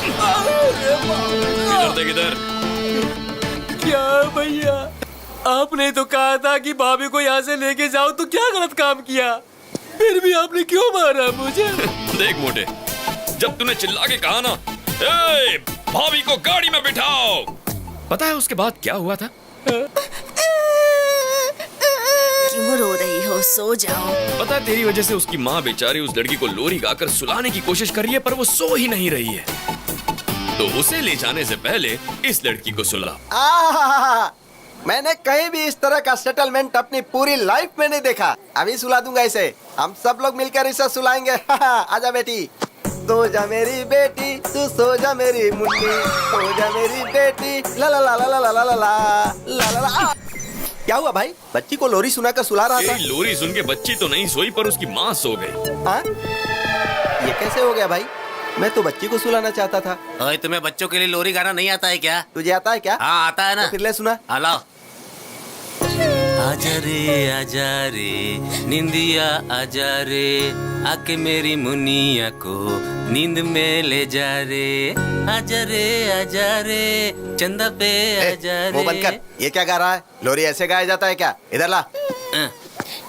किधर देख इधर। क्या भैया, आपने तो कहा था कि भाभी को यहाँ से लेके जाओ, तो क्या गलत काम किया? फिर भी आपने क्यों मारा मुझे? देख मोटे, जब तूने चिल्ला के कहा ना, ए, भाभी को गाड़ी में बिठाओ, पता है उसके बाद क्या हुआ था? क्यों रो रही हो? सो जाओ। पता है तेरी वजह से उसकी माँ बेचारी उस लड़की को लोरी गाकर सुलाने की कोशिश कर रही है, पर वो सो ही नहीं रही है। तो उसे ले जाने से पहले इस लड़की को सुला। मैंने कहीं भी इस तरह का सेटलमेंट अपनी पूरी लाइफ में नहीं देखा। अभी सुला दूंगा इसे। हम सब लोग मिलकर इसे सुलाएंगे। आजा बेटी, सो जा मेरी बेटी, तू सो जा मेरी मुन्नी, सो जा मेरी बेटी। ला ला ला ला ला ला ला ला ला ला ला। क्या हुआ भाई? बच्ची को लोरी सुनाकर सुला रहा था। लोरी सुन के बच्ची तो नहीं सोई, पर उसकी माँ सो गई। हाँ? ये कैसे हो गया भाई? मैं तो बच्ची को सुलाना चाहता था। ओए, तुम्हें बच्चों के लिए लोरी गाना नहीं आता है क्या? तुझे आता है क्या? हाँ, आता है ना। तो फिर ले सुना। लाओ। आजा रे निंदिया आजा रे, आके मेरी मुनिया को नींद में ले जा रे। आजा रे चंदा पे आजा रे। वो बंद कर। ये क्या गा रहा है? लोरी ऐसे गाया जाता है क्या? इधर ला।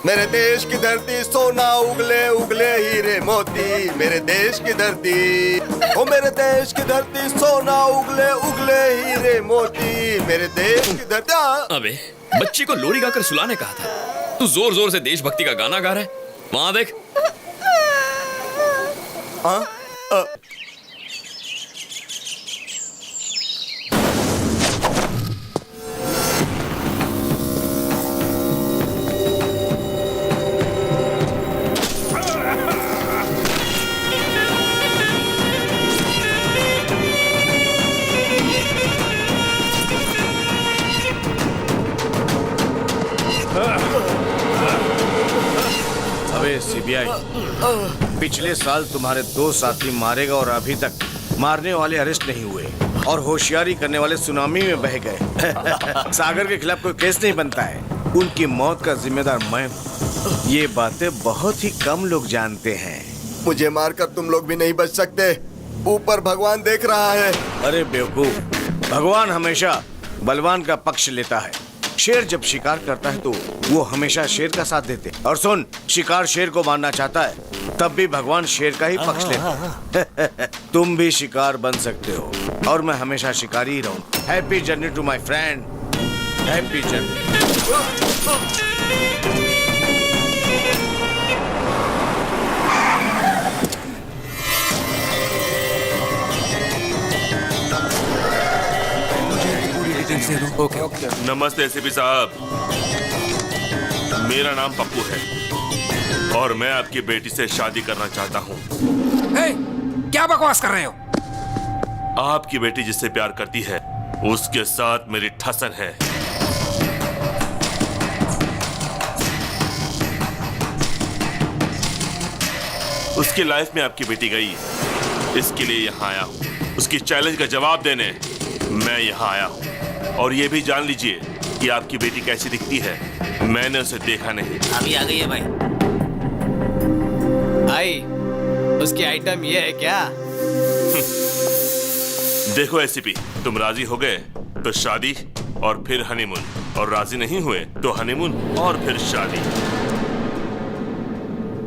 मेरे देश की धरती सोना उगले उगले हीरे मोती, मेरे देश की धरती, ओ मेरे देश की धरती सोना उगले उगले हीरे मोती, मेरे देश की धरती। अबे, बच्ची को लोरी गाकर सुलाने कहा था, तू जोर जोर से देशभक्ति का गाना गा रहा है। वहां देख। अबे सीबीआई, पिछले साल तुम्हारे 2 साथी मारे गए और अभी तक मारने वाले अरेस्ट नहीं हुए और होशियारी करने वाले सुनामी में बह गए। सागर के खिलाफ कोई केस नहीं बनता है, उनकी मौत का जिम्मेदार मैं हूँ। ये बातें बहुत ही कम लोग जानते हैं। मुझे मारकर तुम लोग भी नहीं बच सकते, ऊपर भगवान देख रहा है। अरे बेवकूफ, भगवान हमेशा बलवान का पक्ष लेता है। शेर जब शिकार करता है तो वो हमेशा शेर का साथ देते। और सुन, शिकार शेर को मारना चाहता है तब भी भगवान शेर का ही पक्ष लेते। तुम भी शिकार बन सकते हो और मैं हमेशा शिकारी ही रहूं। Happy journey to my friend, happy journey. Okay. नमस्ते एसीपी साहब, मेरा नाम पप्पू है और मैं आपकी बेटी से शादी करना चाहता हूँ। क्या बकवास कर रहे हो? आपकी बेटी जिससे प्यार करती है उसके साथ मेरी ठसन है। उसकी लाइफ में आपकी बेटी गई, इसके लिए यहाँ आया हूँ। उसकी चैलेंज का जवाब देने मैं यहाँ आया हूँ। और ये भी जान लीजिए कि आपकी बेटी कैसी दिखती है, मैंने उसे देखा नहीं। अभी आ गई है भाई। भाई, उसकी आइटम ये है क्या? देखो एसीपी, तुम राजी हो गए तो शादी और फिर हनीमून, और राजी नहीं हुए तो हनीमून और फिर शादी।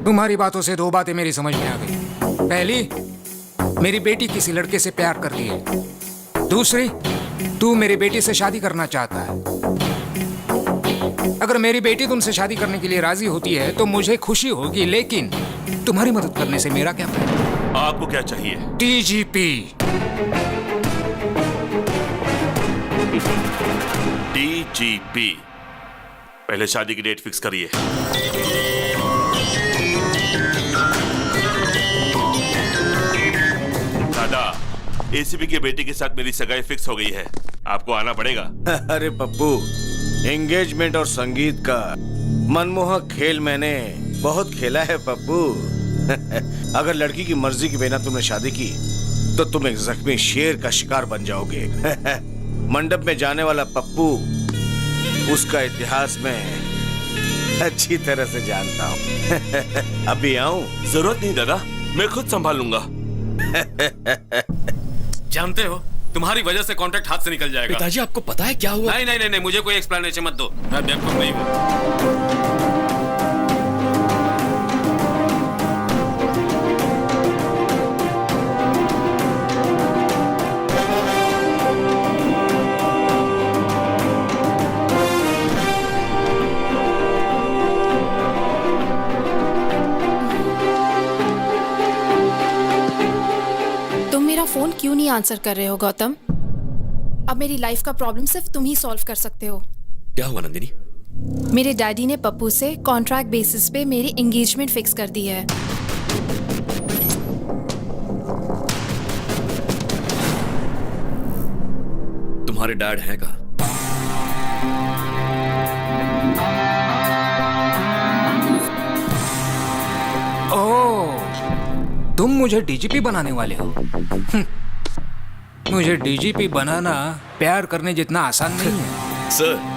तुम्हारी बातों से 2 बातें मेरी समझ में आ गई। पहली, मेरी बेटी किसी लड़के से प्यार कर रही है। दूसरी, तू मेरी बेटी से शादी करना चाहता है। अगर मेरी बेटी तुमसे शादी करने के लिए राजी होती है तो मुझे खुशी होगी, लेकिन तुम्हारी मदद करने से मेरा क्या फायदा? आपको क्या चाहिए? डीजीपी। डीजीपी, पहले शादी की डेट फिक्स करिए। दादा, एसीपी के बेटे के साथ मेरी सगाई फिक्स हो गई है, आपको आना पड़ेगा। अरे पप्पू, एंगेजमेंट और संगीत का मनमोहक खेल मैंने बहुत खेला है पप्पू। अगर लड़की की मर्जी के बिना तुमने शादी की तो तुम एक जख्मी शेर का शिकार बन जाओगे। मंडप में जाने वाला पप्पू उसका इतिहास में अच्छी तरह से जानता हूँ। अभी आऊं? जरूरत नहीं दादा, मैं खुद संभाल लूंगा। जानते हो, तुम्हारी वजह से कॉन्ट्रैक्ट हाथ से निकल जाएगा। पिताजी, आपको पता है क्या हुआ? नहीं, मुझे कोई एक्सप्लेनेशन मत दो, मैं बेवकूफ नहीं हूँ। फोन क्यों नहीं आंसर कर रहे हो गौतम? अब मेरी लाइफ का प्रॉब्लम सिर्फ तुम ही सॉल्व कर सकते हो। क्या हुआ नंदिनी? मेरे डैडी ने पप्पू से कॉन्ट्रैक्ट बेसिस पे मेरी एंगेजमेंट फिक्स कर दी है। तुम्हारे डैड हैं कहाँ? ओह, तुम मुझे डीजीपी बनाने वाले हो? मुझे डीजीपी बनाना प्यार करने जितना आसान नहीं है। सर,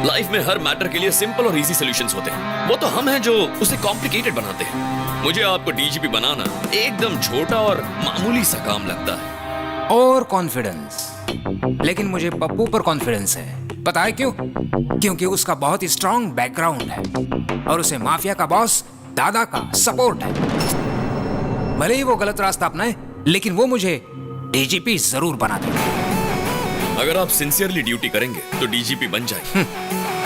लाइफ में हर मैटर के लिए सिंपल और इजी सॉल्यूशंस होते हैं। वो तो हम हैं जो उसे कॉम्प्लिकेटेड बनाते हैं। मुझे आपको डीजीपी बनाना एकदम छोटा और मामूली सा काम लगता है। और कॉन्फिडेंस, लेकिन मुझे पप्पू पर कॉन्फिडेंस है। पता है क्यों? क्योंकि उसका बहुत ही स्ट्रॉन्ग बैकग्राउंड है और उसे माफिया का बॉस दादा का सपोर्ट है। भले ही वो गलत रास्ता अपनाए, लेकिन वो मुझे डीजीपी जरूर बना देगा। अगर आप सिंसियरली ड्यूटी करेंगे तो डीजीपी बन जाएंगे।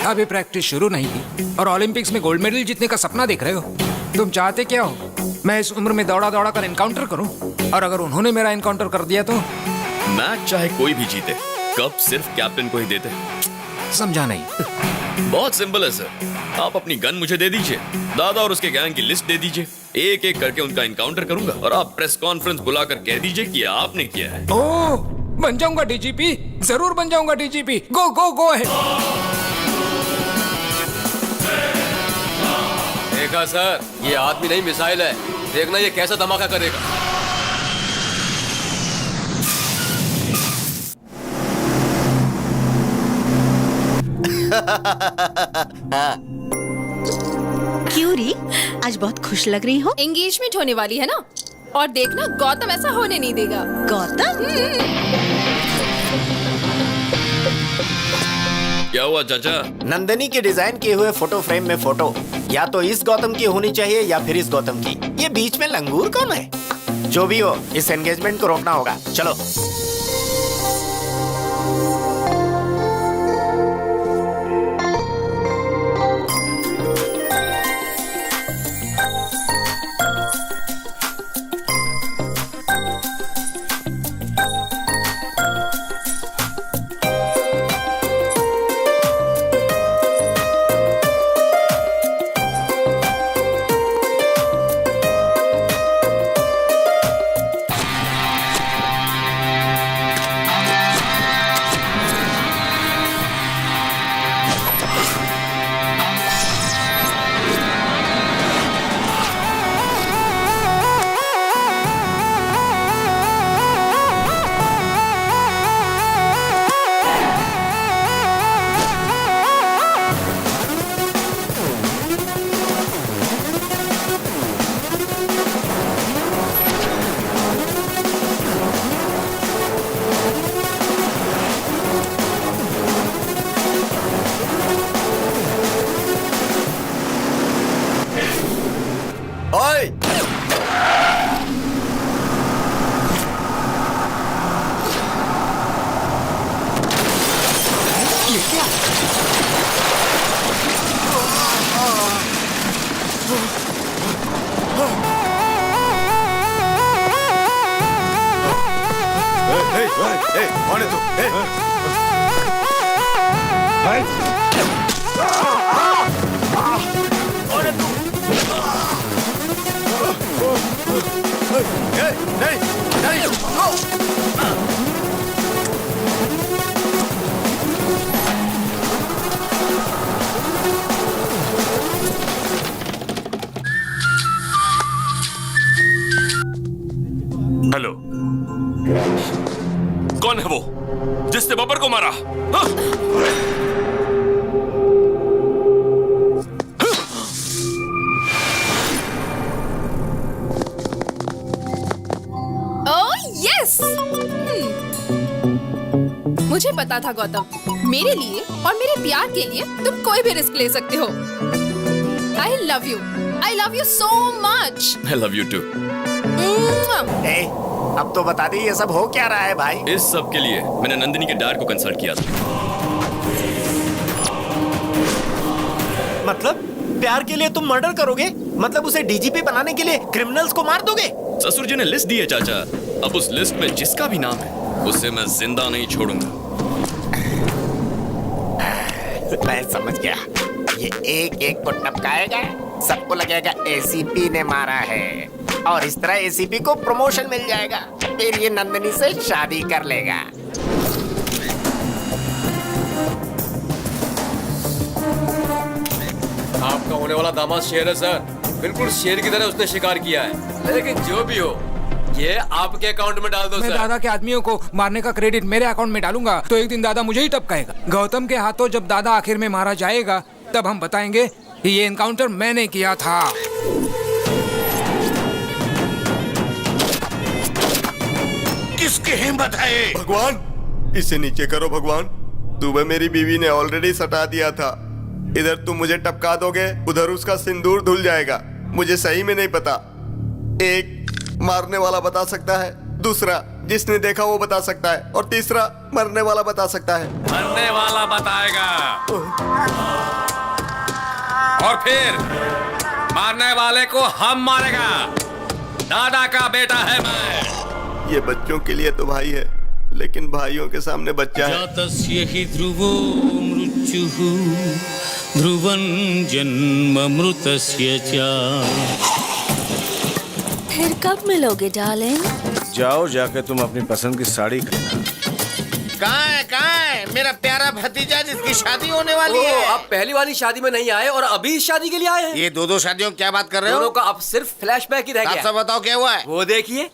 अभी प्रैक्टिस शुरू नहीं की और ओलंपिक्स में गोल्ड मेडल जीतने का सपना देख रहे हो। तुम चाहते क्या हो? मैं इस उम्र में दौड़ा दौड़ा कर एनकाउंटर करूं? और अगर उन्होंने मेरा एनकाउंटर कर दिया तो? मैच चाहे कोई भी जीते, कप सिर्फ कैप्टन को ही देते हैं। समझा नहीं। बहुत सिंपल है सर। आप अपनी गन मुझे दे दीजिए, दादा और उसके गैंग की लिस्ट दे दीजिए, एक एक करके उनका एनकाउंटर करूंगा और आप प्रेस कॉन्फ्रेंस बुलाकर कह दीजिए कि आपने किया है। ओह, बन जाऊंगा डीजीपी, जरूर बन जाऊंगा डीजीपी। गो गो गो है। देखा सर, ये आदमी नहीं मिसाइल है। देखना ये कैसा धमाका करेगा। क्यों री, आज बहुत खुश लग रही हो? एंगेजमेंट होने वाली है ना, और देखना गौतम ऐसा होने नहीं देगा। गौतम? क्या हुआ चाचा? नंदिनी के डिजाइन किए हुए फोटो फ्रेम में फोटो या तो इस गौतम की होनी चाहिए या फिर इस गौतम की। ये बीच में लंगूर कौन है? जो भी हो, इस एंगेजमेंट को रोकना होगा। चलो। कौन है तू? हेलो, कौन है वो जिसने बब्बर को मारा? मुझे पता था गौतम, मेरे लिए और मेरे प्यार के लिए तुम कोई भी रिस्क ले सकते हो। I love you so much. I love you too. अब तो बता दी ये सब हो क्या रहा है भाई? इस सब के लिए मैंने नंदिनी के डैड को कंसल्ट किया था। मतलब प्यार के लिए तुम मर्डर करोगे? मतलब उसे डीजीपी बनाने के लिए क्रिमिनल्स को मार दोगे? ससुर जी ने लिस्ट दी है चाचा। अब उस लिस्ट में जिसका भी नाम है उसे मैं जिंदा नहीं छोड़ूंगा। मैं समझ गया। ये एक एक को टपकाएगा, सबको लगेगा एसीपी ने मारा है, और इस तरह एसीपी को प्रमोशन मिल जाएगा। फिर ये नंदिनी से शादी कर लेगा। आपका होने वाला दामाद शेर है सर, बिल्कुल शेर की तरह उसने शिकार किया है। लेकिन जो भी हो, ये आपके अकाउंट में डाल दो मैं सर। दादा के आदमियों को मारने का क्रेडिट मेरे अकाउंट में डालूंगा तो एक दिन दादा मुझे ही टपकाएगा। गौतम के हाथों जब दादा आखिर में मारा जाएगा तब हम बताएंगे कि ये एनकाउंटर मैंने किया था। किसकी हिम्मत है ये? भगवान, इसे नीचे करो भगवान। सुबह मेरी बीवी ने ऑलरेडी सटा दिया था। इधर तुम मुझे टपका दोगे, उधर उसका सिंदूर धुल जाएगा। मुझे सही में नहीं पता। एक मारने वाला बता सकता है, दूसरा जिसने देखा वो बता सकता है, और तीसरा मरने वाला बता सकता है। मरने वाला बताएगा, और फिर मारने वाले को हम मारेगा। दादा का बेटा है मैं। ये बच्चों के लिए तो भाई है, लेकिन भाइयों के सामने बच्चा है। जातस्य हि ध्रुवो मृत्युः ध्रुवं जन्ममृतस्य च। फिर कब मिलोगे डार्लिंग? जाओ, जाके तुम अपनी पसंद की साड़ी खरीदना। कहाँ है मेरा प्यारा भतीजा जिसकी शादी होने वाली है? आप पहली वाली शादी में नहीं आए और अभी इस शादी के लिए आए हैं। ये दो शादियों की क्या बात कर रहे हो? दोनों का अब सिर्फ फ्लैशबैक ही रह गया। आप सब बताओ क्या हुआ है? वो देखिए।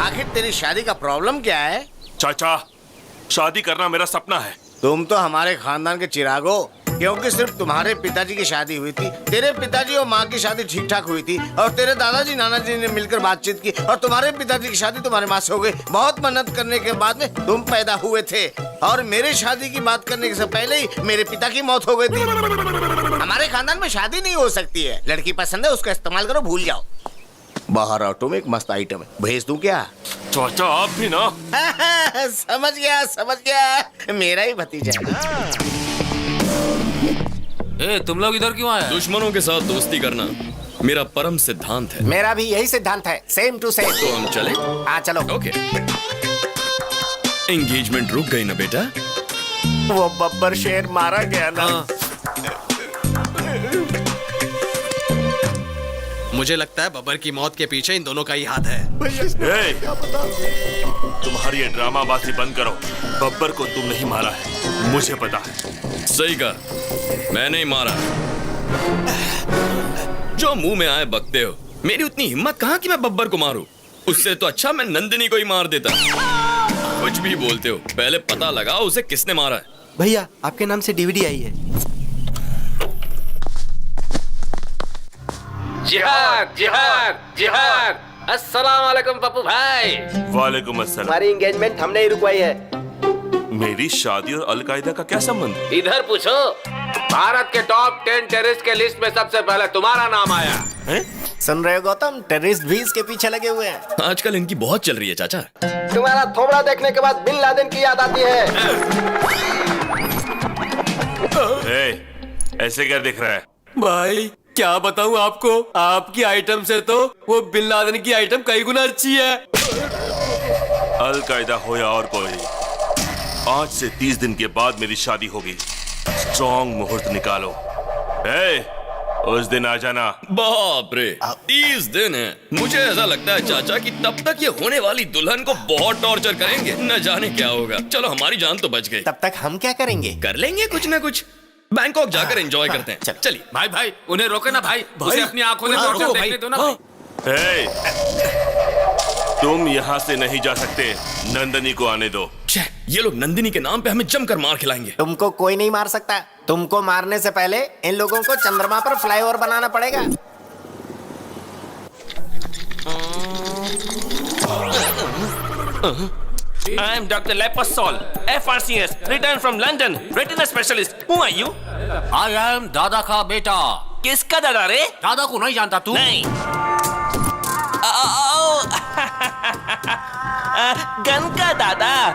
आखिर तेरी शादी का प्रॉब्लम क्या है? चाचा, शादी करना मेरा सपना है। तुम तो हमारे खानदान के चिराग हो, क्योंकि सिर्फ तुम्हारे पिताजी की शादी हुई थी, तेरे पिताजी और माँ की शादी ठीक ठाक हुई थी, और तेरे दादाजी नानाजी ने मिलकर बातचीत की, और तुम्हारे पिताजी की शादी तुम्हारे माँ से हो गई। बहुत मेहनत करने के बाद में तुम पैदा हुए थे, और मेरे शादी की बात करने से पहले ही मेरे पिता की मौत हो गई थी। हमारे खानदान में शादी नहीं हो सकती है। लड़की पसंद है, उसका इस्तेमाल करो, भूल जाओ। बाहर ऑटो में एक मस्त आइटम है, भेज दूं क्या? चाचा आप भी ना। समझ गया, मेरा ही भतीजा है। तुम लोग इधर क्यों आए? दुश्मनों के साथ दोस्ती करना मेरा परम सिद्धांत है। मेरा भी यही सिद्धांत है, सेम टू सेम। तो हम चले? हाँ चलो। ओके। एंगेजमेंट रुक गई ना बेटा? वो बब्बर शेर मारा गया ना। मुझे लगता है बब्बर की मौत के पीछे इन दोनों का ही हाथ है। तुम्हारी ये ड्रामाबाजी बंद करो। बब्बर को तुम नहीं मारा है, मुझे पता है। सही कहा, मैं नहीं मारा। जो मुंह में आए बकते हो। मेरी उतनी हिम्मत कहाँ कि मैं बब्बर को मारूं। उससे तो अच्छा मैं नंदिनी को ही मार देता। कुछ भी बोलते हो, पहले पता लगाओ उसे किसने मारा है। भैया, आपके नाम से डीवीडी आई है। जिहाद जिहाद जिहाद। अस्सलाम वालेकुम पप्पू भाई। वालेकुम अस्सलाम। हमारी एंगेजमेंट हमने ही रुकवाई है। मेरी शादी और अलकायदा का क्या संबंध? इधर पूछो। भारत के टॉप 10 टेररिस्ट के लिस्ट में सबसे पहले तुम्हारा नाम आया है? सुन रहे हो गौतम, टेररिस्ट भी इसके पीछे लगे हुए हैं। आजकल इनकी बहुत चल रही है चाचा। तुम्हारा थोबड़ा देखने के बाद बिन लादेन की याद आती है। ऐसे क्या दिख रहा है? भाई क्या बताऊं आपको, आपकी आइटम से तो वो बिन लादेन की आइटम कई गुना अच्छी है। अलकायदा हो या और कोई, आज से 30 दिन के बाद मेरी शादी होगी। स्ट्रॉन्ग मुहूर्त निकालो। उस दिन आ जाना। बाप रे, 30 दिन है। मुझे ऐसा लगता है चाचा कि तब तक ये होने वाली दुल्हन को बहुत टॉर्चर करेंगे, न जाने क्या होगा। चलो हमारी जान तो बच गई। तब तक हम क्या करेंगे? कर लेंगे कुछ ना कुछ। बैंकॉक जाकर एंजॉय करते हैं। चलिए भाई उन्हें रोके ना भाई, उसे अपनी आंखों से टॉर्चर देखने दो ना भाई। तुम यहाँ से नहीं जा सकते, नंदिनी को आने दो। ये लोग नंदिनी के नाम पे हमें जमकर मार खिलाएंगे। तुमको कोई नहीं मार सकता। तुमको मारने से पहले इन लोगों को चंद्रमा पर फ्लाईओवर बनाना पड़ेगा। I am Dr. Lepasol, FRCS, returned from London, retina specialist. Who are you? I am दादा का बेटा। किसका दादा रे? दादा को नहीं जानता तू? नहीं। गन का दादा।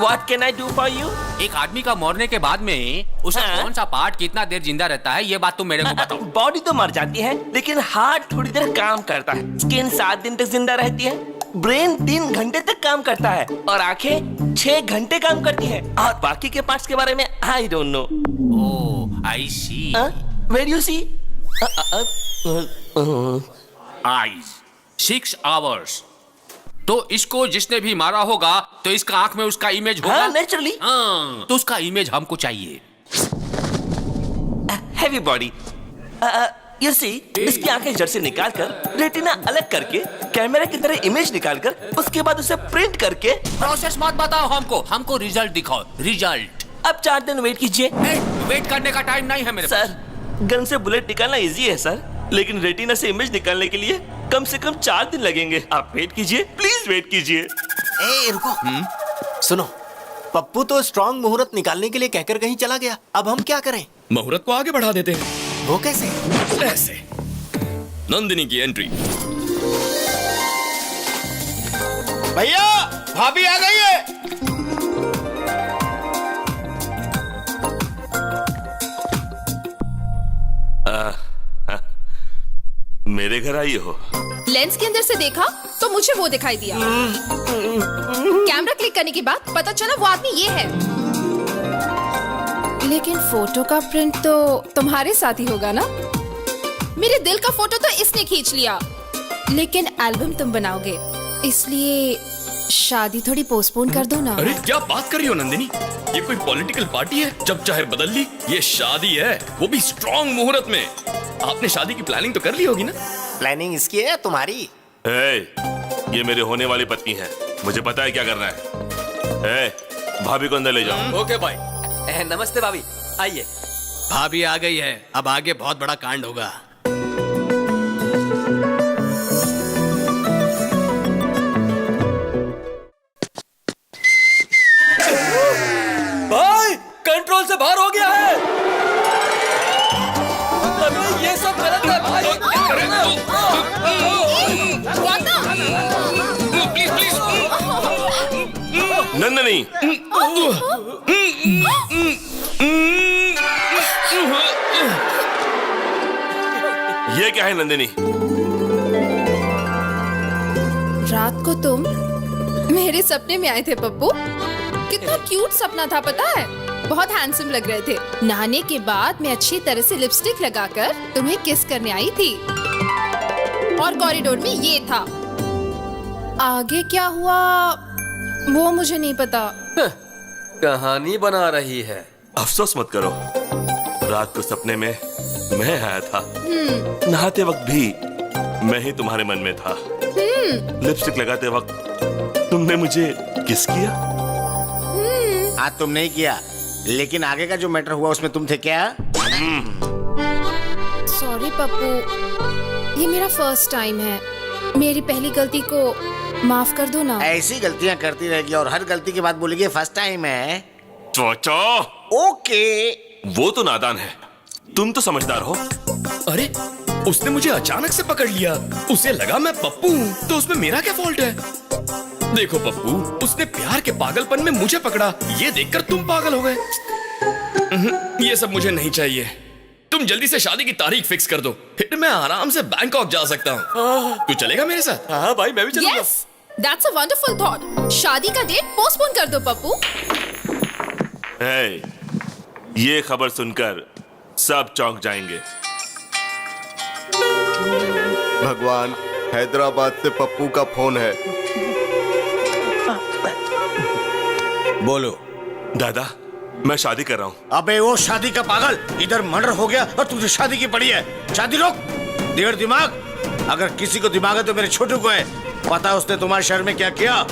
What can I do for you? एक आदमी का मरने के बाद में उसे कौन सा पार्ट कितना देर जिंदा रहता है, ये बात तुम मेरे को बताओ। बॉडी तो मर जाती है, लेकिन हार्ट थोड़ी देर काम करता है। स्किन 7 दिन तक जिंदा रहती है। ब्रेन 3 घंटे तक काम करता है और आंखें 6 घंटे काम करती हैं और बाकी के पार्ट्स के बारे में I don't know. Oh I see. Where you see? Eyes 6 hours. तो इसको जिसने भी मारा होगा तो इसका आंख में उसका इमेज होगा। हाँ, नेचुरली। हाँ, तो उसका इमेज हमको चाहिए। Heavy body. यू सी, इसकी आंखें जड़ से निकालकर रेटिना अलग करके कैमरा की तरह इमेज निकालकर उसके बाद उसे प्रिंट करके। प्रोसेस मत बताओ हमको रिजल्ट दिखाओ। रिजल्ट अब 4 दिन वेट कीजिए। वेट करने का टाइम नहीं है मेरे पास। सर, गन से बुलेट निकालना इजी है सर, लेकिन रेटिना से इमेज निकालने के लिए कम से कम 4 दिन लगेंगे। आप वेट कीजिए, प्लीज वेट कीजिए। ए रुको। सुनो, पप्पू तो स्ट्रॉन्ग मुहूर्त निकालने के लिए कहकर कहीं चला गया। अब हम क्या करें? मुहूर्त को आगे बढ़ा देते हैं। वो कैसे? ऐसे। नंदिनी की एंट्री। भैया भाभी आ गई है। मेरे घर आई हो? लेंस के अंदर से देखा तो मुझे वो दिखाई दिया। कैमरा क्लिक करने के बाद पता चला वो आदमी ये है। लेकिन फोटो का प्रिंट तो तुम्हारे साथ ही होगा ना? मेरे दिल का फोटो तो इसने खींच लिया, लेकिन एल्बम तुम बनाओगे, इसलिए शादी थोड़ी पोस्टपोन कर दो ना। अरे क्या बात कर रही हो नंदिनी? ये कोई पॉलिटिकल पार्टी है जब चाहे बदल ली? ये शादी है, वो भी स्ट्रॉन्ग मुहूर्त में। आपने शादी की प्लानिंग तो कर ली होगी ना? प्लानिंग इसकी है या तुम्हारी? ये मेरे होने वाली पत्नी है, मुझे पता है क्या करना है। भाभी को अंदर ले जाओ। ओके भाई। नमस्ते भाभी, आइए। भाभी आ गई है, अब आगे बहुत बड़ा कांड होगा। भाई, कंट्रोल से बाहर हो गया है। अबे ये सब गलत है भाई। Please please. नंदनी, ये क्या है नंदिनी? रात को तुम मेरे सपने में आए थे पप्पू। कितना क्यूट सपना था पता है? बहुत हैंडसम लग रहे थे। नहाने के बाद मैं अच्छी तरह से लिपस्टिक लगाकर तुम्हें किस करने आई थी और कॉरिडोर में ये था। आगे क्या हुआ वो मुझे नहीं पता। कहानी बना रही है। अफसोस मत करो, रात को सपने में मैं आया था। नहाते वक्त भी मैं ही तुम्हारे मन में था। लिपस्टिक लगाते वक्त तुमने मुझे किस किया? आज तुम नहीं किया, लेकिन आगे का जो मैटर हुआ उसमें तुम थे क्या? सॉरी पप्पू, ये मेरा फर्स्ट टाइम है। मेरी पहली गलती को माफ कर दो ना। ऐसी गलतियां करती रहेगी और हर गलती के बाद बोलेगी फर्स्ट टाइम है। Cho Cho, okay. वो तो नादान है, तुम तो समझदार हो। अरे उसने मुझे अचानक से पकड़ लिया, उसे लगा मैं पप्पू हूँ, तो उसमें मेरा क्या फॉल्ट है? देखो पप्पू, उसने प्यार के पागलपन में मुझे पकड़ा, ये देखकर तुम पागल हो गए। ये सब मुझे नहीं चाहिए। तुम जल्दी से शादी की तारीख फिक्स कर दो, फिर मैं आराम से बैंकॉक जा सकता हूँ। तू चलेगा मेरे साथ? हाँ भाई, मैं भी चलूंगा। Yes, that's a wonderful thought. शादी का डेट पोस्टपोन कर दो पप्पू। ये खबर सुनकर सब चौंक जाएंगे। भगवान, हैदराबाद से पप्पू का फोन है। बोलो। दादा, मैं शादी कर रहा हूँ। अबे वो शादी का पागल, इधर मर्डर हो गया और तुझे शादी की पड़ी है। शादी रोक, देर दिमाग। अगर किसी को दिमाग है तो मेरे छोटू को है। पता उसने तुम्हारे शहर में क्या किया?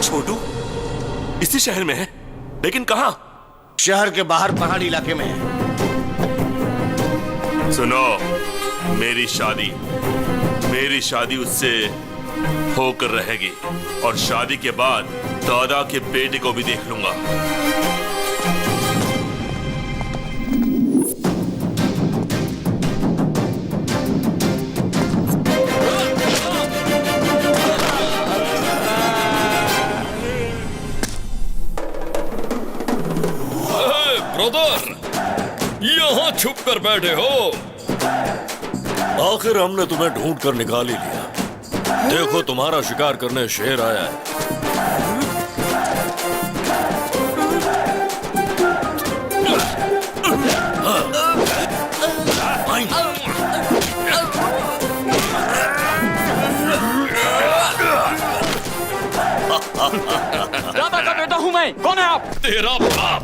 छोटू इसी शहर में है, लेकिन कहाँ? शहर के बाहर पहाड़ी इलाके में है। सुनो, मेरी शादी उससे होकर रहेगी और शादी के बाद दादा के बेटे को भी देख लूंगा। ब्रदर, यहाँ छुप कर बैठे हो? आखिर हमने तुम्हें ढूंढ कर निकाल ही लिया। देखो तुम्हारा शिकार करने शेर आया है। दादा का बेटा हूँ मैं। कौन है आप? तेरा बाप।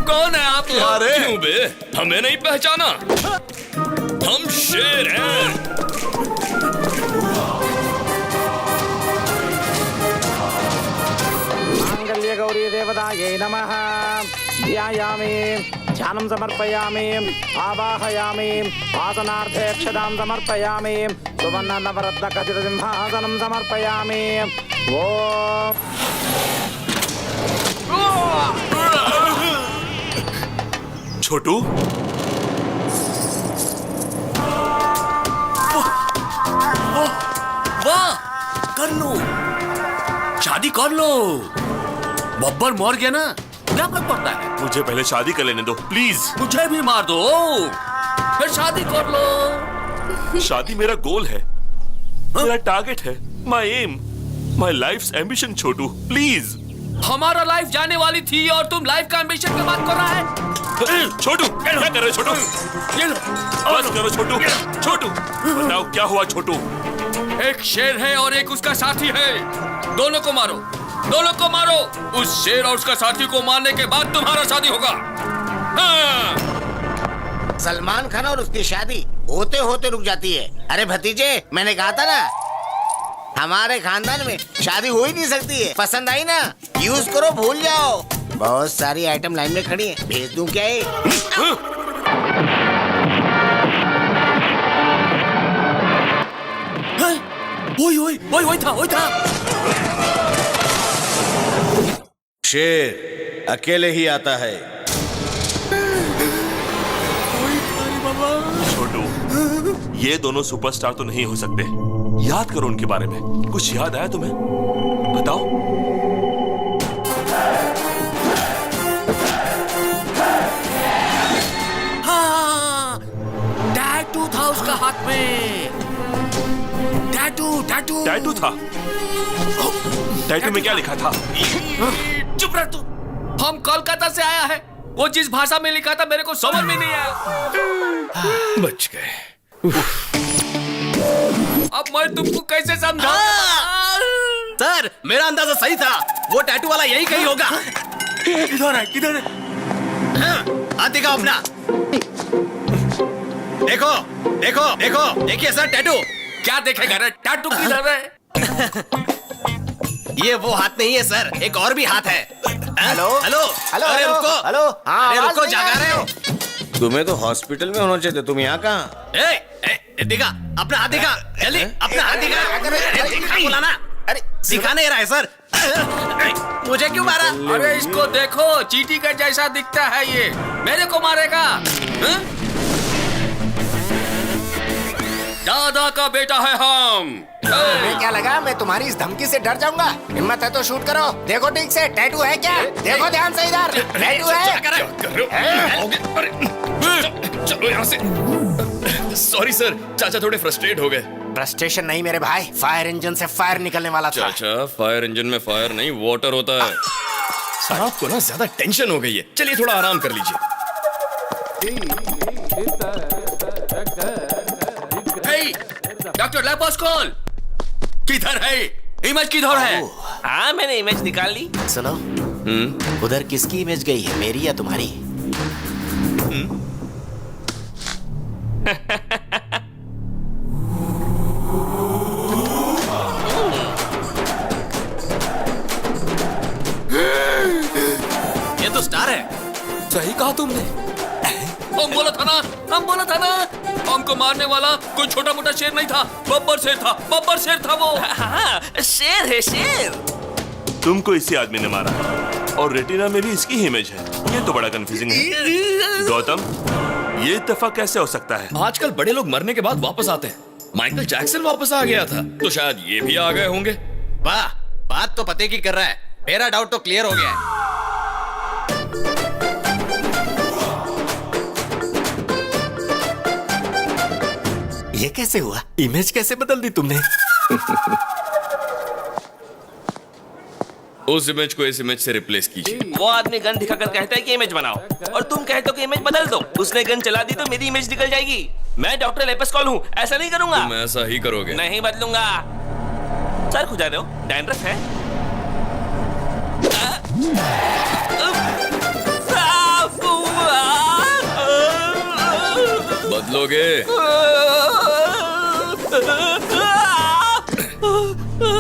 कौन है आप? क्यों बे? हमें नहीं पहचाना? हम शेर हैं। मांगल्य गौरी देवतायै नमः। ध्यायामि, ध्यानं समर्पयामि, आवाहयामि, आसनार्थे अक्षतां समर्पयामि, सुवर्ण नवरत्न खचित सिंहासनं समर्पयामि। ओम छोटू, वाह, कर लो, शादी कर लो। बब्बर मर गया ना, क्या फर्क पड़ता है? मुझे पहले शादी कर लेने दो प्लीज। मुझे भी मार दो, फिर शादी कर लो। शादी मेरा गोल है, मेरा टारगेट है, my aim, my life's ambition. Chhotu please. हमारा लाइफ जाने वाली थी और तुम लाइफ का एम्बिशन की बात कर रहा है? छोटू क्या कर रहे हो? छोटू बस करो। छोटू, छोटू बताओ क्या हुआ? छोटू, एक शेर है और एक उसका साथी है, दोनों को मारो, दोनों को मारो। उस शेर और उसका साथी को मारने के बाद तुम्हारा शादी होगा। हाँ। सलमान खान और उसकी शादी होते होते रुक जाती है। अरे भतीजे, मैंने कहा था ना, हमारे खानदान में शादी हो ही नहीं सकती है। पसंद आई ना, यूज करो, भूल जाओ। बहुत सारी आइटम लाइन में खड़ी है, भेज दूं क्या ये? वही था। शेर अकेले ही आता है। छोटू, ये दोनों सुपरस्टार तो नहीं हो सकते। याद करो उनके बारे में। कुछ याद आया तुम्हें? बताओ। हाँ, टैटू था उसका हाथ में। टैटू टैटू था? टैटू में क्या लिखा था? चुप रह तू। हम कोलकाता से आया है, वो जिस भाषा में लिखा था मेरे को समझ में नहीं आया। बच गए। अब मैं तुमको कैसे समझाऊं? सर, मेरा अंदाजा सही था, वो टैटू वाला यही कहीं होगा। किधर है? किधर है? हाथ दिखाओ अपना। देखो, देखिए सर, टैटू। क्या देखेगा रे? टैटू किधर है? ये वो हाथ नहीं है सर, एक और भी हाथ है। हेलो। अरे रुको, हेलो। हाँ, अरे आवाज रुको, नहीं जागा आ रहे हो? तुम्हें तो हॉस्पिटल में होना चाहिए, तुम यहाँ कहाँ? दिखा अपना हाथ, दिखा जल्दी अपना हाथ दिखा। अरे दिखा बोला ना। अरे दिखा नहीं रहा है सर। मुझे क्यों मारा? अरे इसको देखो, चींटी का जैसा दिखता है ये, मेरे को मारेगा। दादा का बेटा है हम। तुम्हें क्या लगा मैं तुम्हारी इस धमकी से डर जाऊंगा? हिम्मत है तो शूट करो। देखो ठीक से, टैटू है क्या? देखो ध्यान से इधर, टैटू है। चलो यहाँ से। सॉरी सर, चाचा थोड़े फ्रस्ट्रेट हो गए। फ्रस्ट्रेशन नहीं मेरे भाई, फायर इंजन से फायर निकलने वाला था। चाचा, फायर इंजन में फायर नहीं, वाटर होता है। साहब को ना ज्यादा टेंशन हो गई है, चलिए थोड़ा आराम कर लीजिए। डॉक्टर लेपोस्कोल किधर है? इमेज किधर है? हाँ, मैंने इमेज निकाल ली। सुनो, उधर किसकी इमेज गई है, मेरी या तुम्हारी? ये तो स्टार है। सही कहा तुमने। हम बोला था ना, हमको मारने वाला कोई छोटा मोटा शेर नहीं था, बब्बर शेर था वो। हाँ, शेर है, शेर। तुमको इसी आदमी ने मारा और रेटिना में भी इसकी ही इमेज है। ये तो बड़ा कंफ्यूजिंग है। गौतम, ये इत्तेफाक कैसे हो सकता है? आजकल बड़े लोग मरने के बाद वापस आते हैं। माइकल जैक्सन वापस आ गया था, तो शायद ये भी आ गए होंगे। वाह, बात तो पते की कर रहा है। मेरा डाउट तो क्लियर हो गया है। ये कैसे हुआ? इमेज कैसे बदल दी तुमने? उस इमेज को इस इमेज से रिप्लेस कीजिए। वो आदमी गन दिखाकर कहता है कि इमेज बनाओ और तुम कहते हो कि इमेज बदल दो। उसने गन चला दी तो मेरी इमेज निकल जाएगी। मैं डॉक्टर लेपेस्कॉल हूँ, ऐसा नहीं करूंगा। तुम ऐसा ही करोगे। नहीं बदलूंगा। सर खुजा रहे हो? डैंड्रफ है? बदलोगे?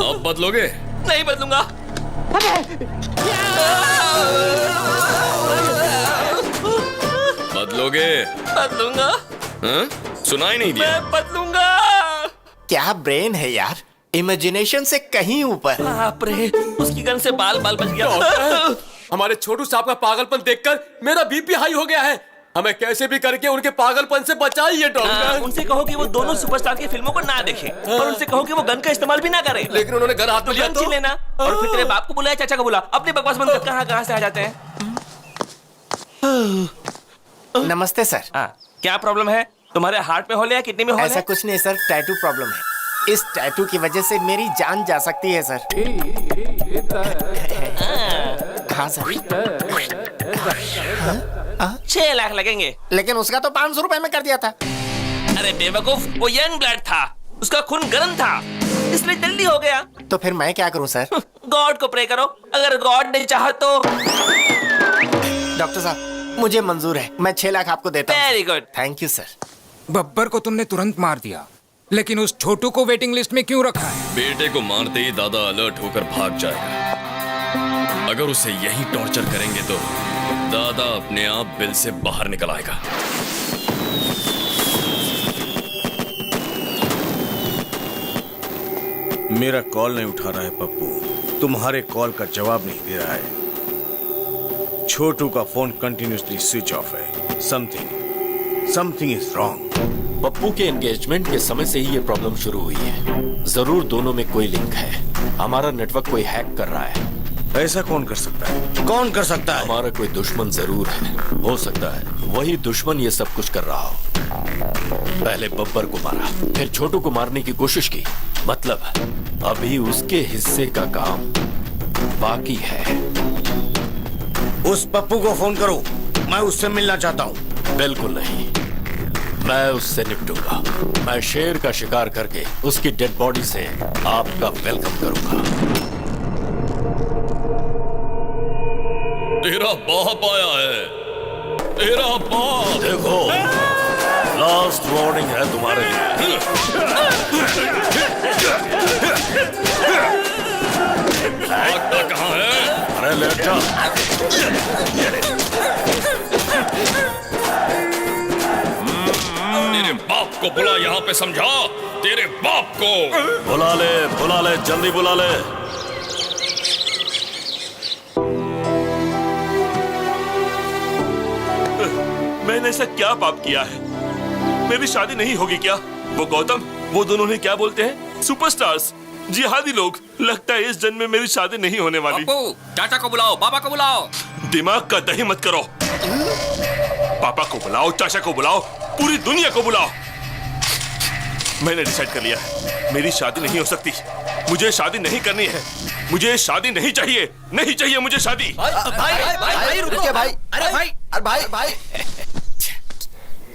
अब बदलोगे? नहीं बदलूंगा। बदलोगे? बदलूंगा। हाँ? सुनाई नहीं दिया? मैं बदलूंगा। क्या ब्रेन है यार, इमेजिनेशन से कहीं ऊपर। बाप रे, उसकी गन से बाल बच गया। हमारे छोटू साहब का पागलपन देखकर मेरा बीपी हाई हो गया है। हमें कैसे भी करके उनके पागलपन से बचाइए डॉक्टर। उनसे कहो कि वो दोनों सुपरस्टार की फिल्मों को ना देखें और उनसे कहो कि वो गन का इस्तेमाल भी ना करें। लेकिन उन्होंने घर हाथ में लिया गन छीन लेना और फिर तेरे बाप को बुलाया, चाचा को बुला। अपने बकवास बंद कर, कहाँ से आ जाते हैं। नमस्ते सर। क्या प्रॉब्लम है? तुम्हारे हार्ट में होल है या किडनी में होल है? ऐसा कुछ नहीं सर, टैटू प्रॉब्लम है। इस टैटू की वजह से मेरी जान जा सकती है सर। हाँ सर। 6 लाख लगेंगे। लेकिन उसका तो 500 रुपए में कर दिया था। अरे बेवकूफ, वो यंग ब्लड था, उसका खून गर्म था, इसलिए जल्दी हो गया। तो फिर मैं क्या करूं सर? गॉड को प्रे करो, अगर गॉड ने चाहा तो। डॉक्टर साहब मुझे मंजूर है, मैं 6 लाख आपको देता हूं। Very good. Thank you sir. Babbar को तुमने तुरंत मार दिया, लेकिन उस छोटू को वेटिंग लिस्ट में क्यों रखा है? बेटे को मारते ही दादा अलर्ट होकर भाग जाएगा। अगर उसे यही टॉर्चर करेंगे तो दादा अपने आप बिल से बाहर निकल आएगा। मेरा कॉल नहीं उठा रहा है पप्पू, तुम्हारे कॉल का जवाब नहीं दे रहा है। छोटू का फोन कंटिन्यूसली स्विच ऑफ है। Something is wrong. पप्पू के एंगेजमेंट के समय से ही ये प्रॉब्लम शुरू हुई है। जरूर दोनों में कोई लिंक है। हमारा नेटवर्क कोई हैक कर रहा है। ऐसा कौन कर सकता है? कौन कर सकता है? हमारा कोई दुश्मन जरूर है। हो सकता है वही दुश्मन ये सब कुछ कर रहा हो। पहले बब्बर को मारा, फिर छोटू को मारने की कोशिश की। मतलब अभी उसके हिस्से का काम बाकी है। उस पप्पू को फोन करो, मैं उससे मिलना चाहता हूँ। बिल्कुल नहीं, मैं उससे निपटूंगा। मैं शेर का शिकार करके उसकी डेड बॉडी से आपका वेलकम करूंगा। तेरा बाप आया है, तेरा बाप। देखो, लास्ट वार्निंग है तुम्हारे लिए। भागता कहाँ है? अरे लेट जा। तेरे बाप को बुला, यहाँ पे समझा। तेरे बाप को बुला ले, जल्दी बुला ले। मैंने ऐसा क्या पाप किया है? मेरी शादी नहीं होगी क्या? वो गौतम, वो दोनों ने क्या बोलते हैं, सुपरस्टार्स, जिहादी लोग। लगता है इस जन्म में मेरी शादी नहीं होने वाली। चाचा को बुलाओ, पापा को बुलाओ। दिमाग का दही मत करो। पापा को बुलाओ, चाचा को बुलाओ, पूरी दुनिया को बुलाओ। मैंने डिसाइड कर लिया है, मेरी शादी नहीं हो सकती। मुझे शादी नहीं करनी है। मुझे शादी नहीं चाहिए, नहीं चाहिए मुझे शादी। भाई रुकिए भाई। अरे भाई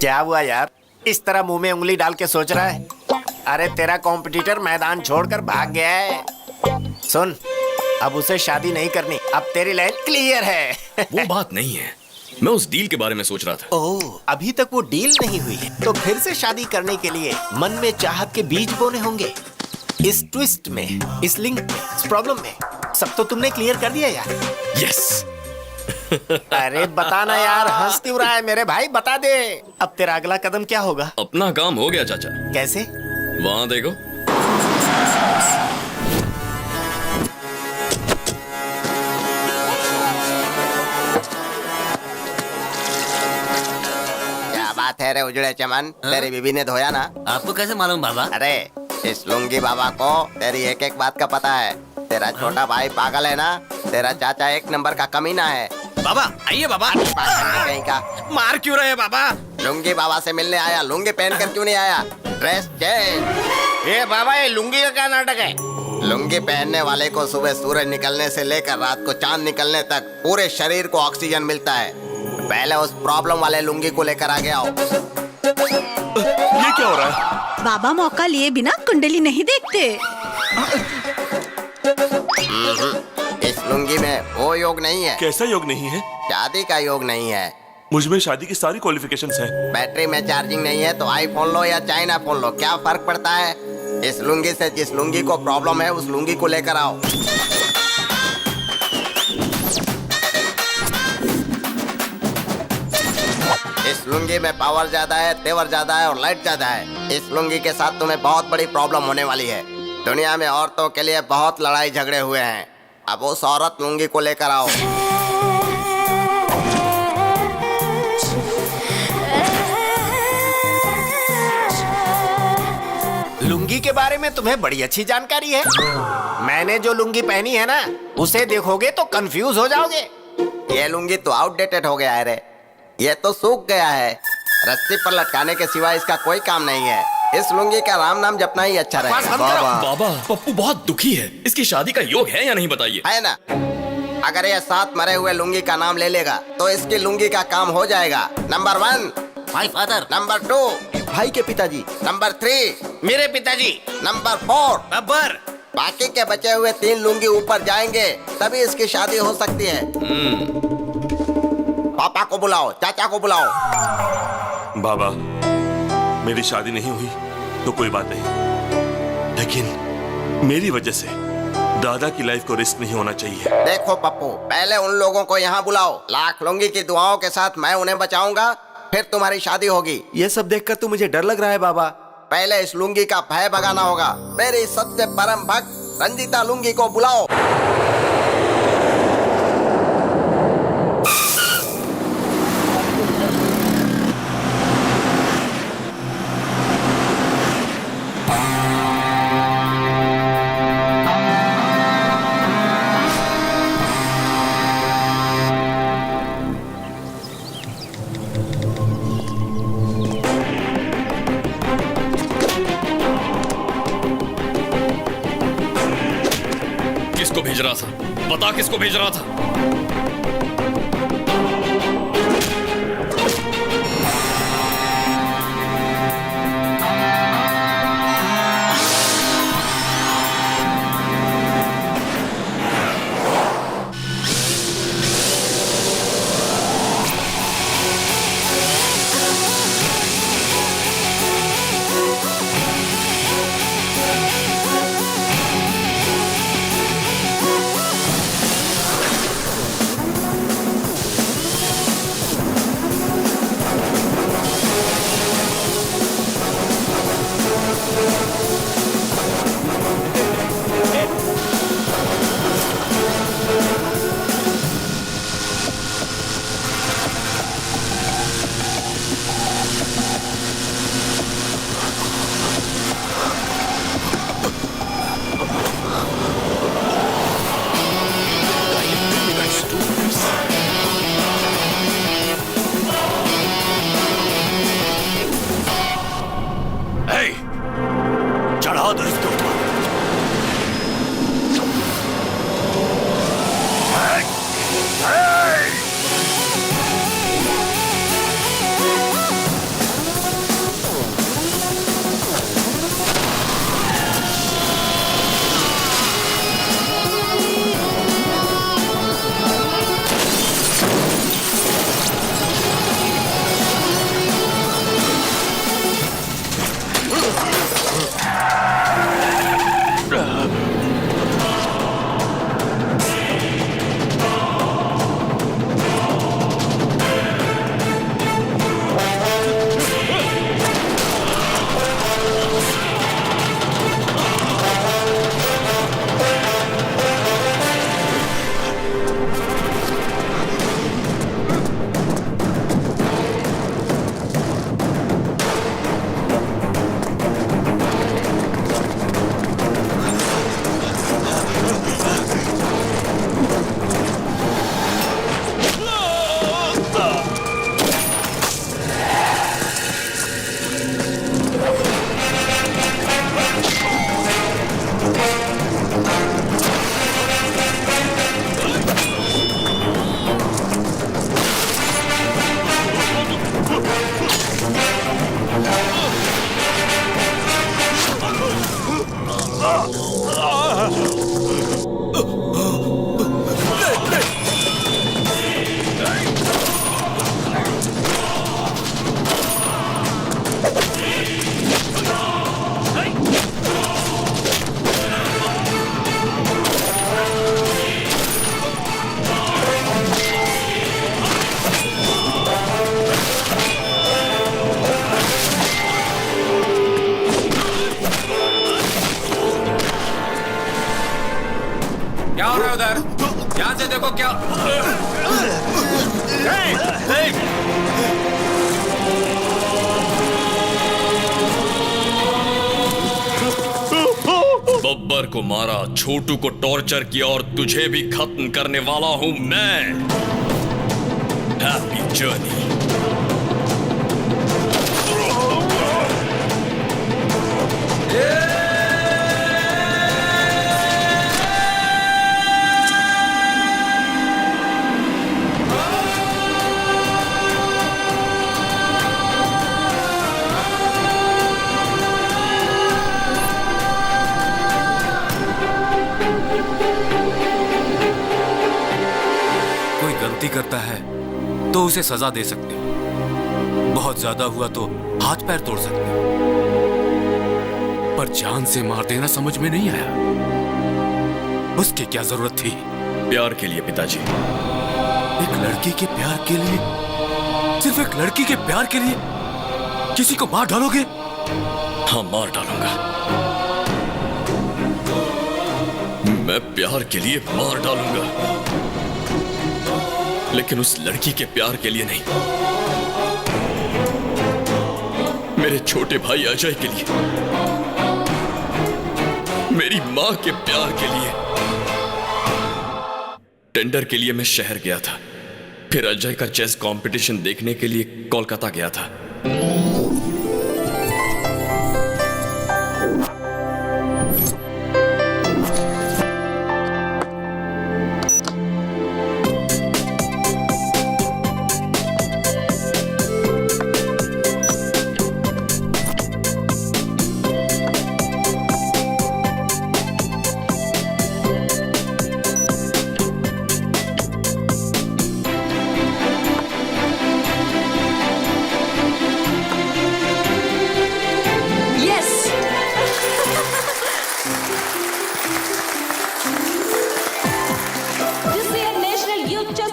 क्या हुआ यार? इस तरह मुंह में उंगली डाल के सोच रहा है? अरे तेरा कॉम्पिटिटर मैदान छोड़कर भाग गया है। सुन, अब उसे शादी नहीं करनी। अब तेरी लाइन क्लियर है। वो बात नहीं है, मैं उस डील के बारे में सोच रहा था। ओह, अभी तक वो डील नहीं हुई है, तो फिर से शादी करने के लिए मन में चाहत के बीज बोने होंगे। इस ट्विस्ट में, इस लिंक में, इस प्रॉब्लम में सब तो तुमने क्लियर कर दिया यार। यस। अरे बताना यार, हंस क्यों रहा है मेरे भाई? बता दे, अब तेरा अगला कदम क्या होगा? अपना काम हो गया चाचा। कैसे? वहां देखो। क्या बात है रे उजड़े चमन, तेरी बीबी ने धोया ना? आपको कैसे मालूम बाबा? अरे इस लुंगी बाबा को तेरी एक एक बात का पता है। तेरा छोटा भाई पागल है ना, तेरा चाचा एक नंबर का कमीना है। बाबा आइए बाबा। कहीं का मार क्यों रहे बाबा? लुंगी बाबा से मिलने आया, लुंगी पहनकर क्यों नहीं आया? Dress change. ये बाबा, ये लुंगी का क्या नाटक है? लुंगी पहनने वाले को सुबह सूरज निकलने से लेकर रात को चांद निकलने तक पूरे शरीर को ऑक्सीजन मिलता है। पहले उस प्रॉब्लम वाले लुंगी को लेकर आगे आओ। ये क्या हो रहा है? बाबा मौका लिए बिना कुंडली नहीं देखते। इस लुंगी में वो योग नहीं है। कैसा योग नहीं है? शादी का योग नहीं है। मुझमें शादी की सारी क्वालिफिकेशंस हैं। बैटरी में चार्जिंग नहीं है तो आईफोन लो या चाइना फोन लो, क्या फर्क पड़ता है? इस लुंगी से जिस लुंगी को प्रॉब्लम है उस लुंगी को लेकर आओ। इस लुंगी में पावर ज्यादा है, तेवर ज्यादा है और लाइट ज्यादा है। इस लुंगी के साथ तुम्हें बहुत बड़ी प्रॉब्लम होने वाली है। दुनिया में औरतों के लिए बहुत लड़ाई झगड़े हुए हैं। अब उस औरत लुंगी को लेकर आओ। लुंगी के बारे में तुम्हें बड़ी अच्छी जानकारी है। मैंने जो लुंगी पहनी है ना, उसे देखोगे तो कंफ्यूज हो जाओगे। ये लुंगी तो आउटडेटेड हो गया है रे। ये तो सूख गया है। रस्सी पर लटकाने के सिवा इसका कोई काम नहीं है। इस लुंगी का राम नाम जपना ही अच्छा रहेगा। बाबा, पप्पू बहुत दुखी है। इसकी शादी का योग है या नहीं बताइए? है ना? अगर ये 7 मरे हुए लुंगी का नाम ले लेगा तो इसकी लुंगी का काम हो जाएगा। Number 1 my father. नंबर 2 भाई के पिताजी। नंबर 3 मेरे पिताजी। नंबर 4 बब्बर। बाकी के बचे हुए 3 लुंगी ऊपर जाएंगे तभी इसकी शादी हो सकती है। पापा को बुलाओ, चाचा को बुलाओ। बाबा, मेरी शादी नहीं हुई तो कोई बात नहीं, लेकिन मेरी वजह से दादा की लाइफ को रिस्क नहीं होना चाहिए। देखो पप्पू, पहले उन लोगों को यहाँ बुलाओ। लाख लुंगी की दुआओं के साथ मैं उन्हें बचाऊंगा, फिर तुम्हारी शादी होगी। ये सब देखकर तो मुझे डर लग रहा है बाबा। पहले इस लुंगी का भय भगाना होगा। मेरी सबसे परम भक्त रंजीता लुंगी को बुलाओ। किसको भेज रहा था? बता, किसको भेज रहा था? को क्या बब्बर को मारा, छोटू को टॉर्चर किया और तुझे भी खत्म करने वाला हूं मैं। Happy journey. गलती करता है तो उसे सजा दे सकते हो, बहुत ज्यादा हुआ तो हाथ पैर तोड़ सकते हो, पर जान से मार देना समझ में नहीं आया। उसकी क्या जरूरत थी? प्यार के लिए पिताजी। एक लड़की के प्यार के लिए, सिर्फ एक लड़की के प्यार के लिए किसी को मार डालोगे? हाँ, मार डालूंगा। मैं प्यार के लिए मार डालूंगा, लेकिन उस लड़की के प्यार के लिए नहीं, मेरे छोटे भाई अजय के लिए, मेरी मां के प्यार के लिए। टेंडर के लिए मैं शहर गया था, फिर अजय का चेस कंपटीशन देखने के लिए कोलकाता गया था।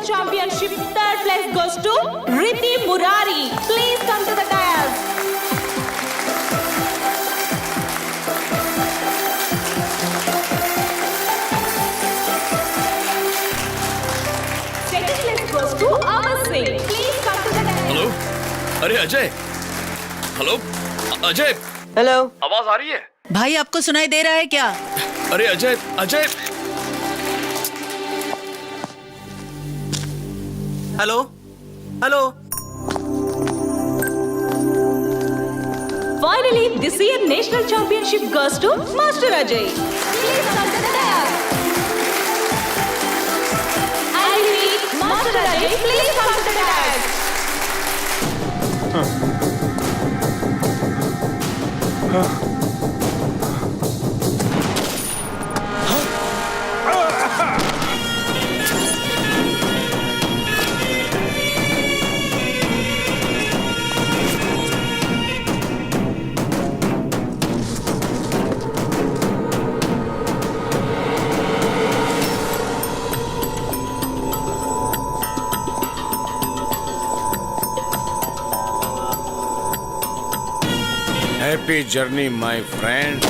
Championship third place goes to Riddhi Murari. Please come to the dais. Second place goes to Amar Singh. Please come to the dais. Hello, अरे अजय। हेलो अजय। हेलो, आवाज आ रही है? भाई आपको सुनाई दे रहा है क्या? अरे Ajay, Ajay. Hello, hello. Finally, this year national championship goes to Master Ajay. Please come to the dais. I repeat, Master Ajay, please come to the dais. Happy journey my friend.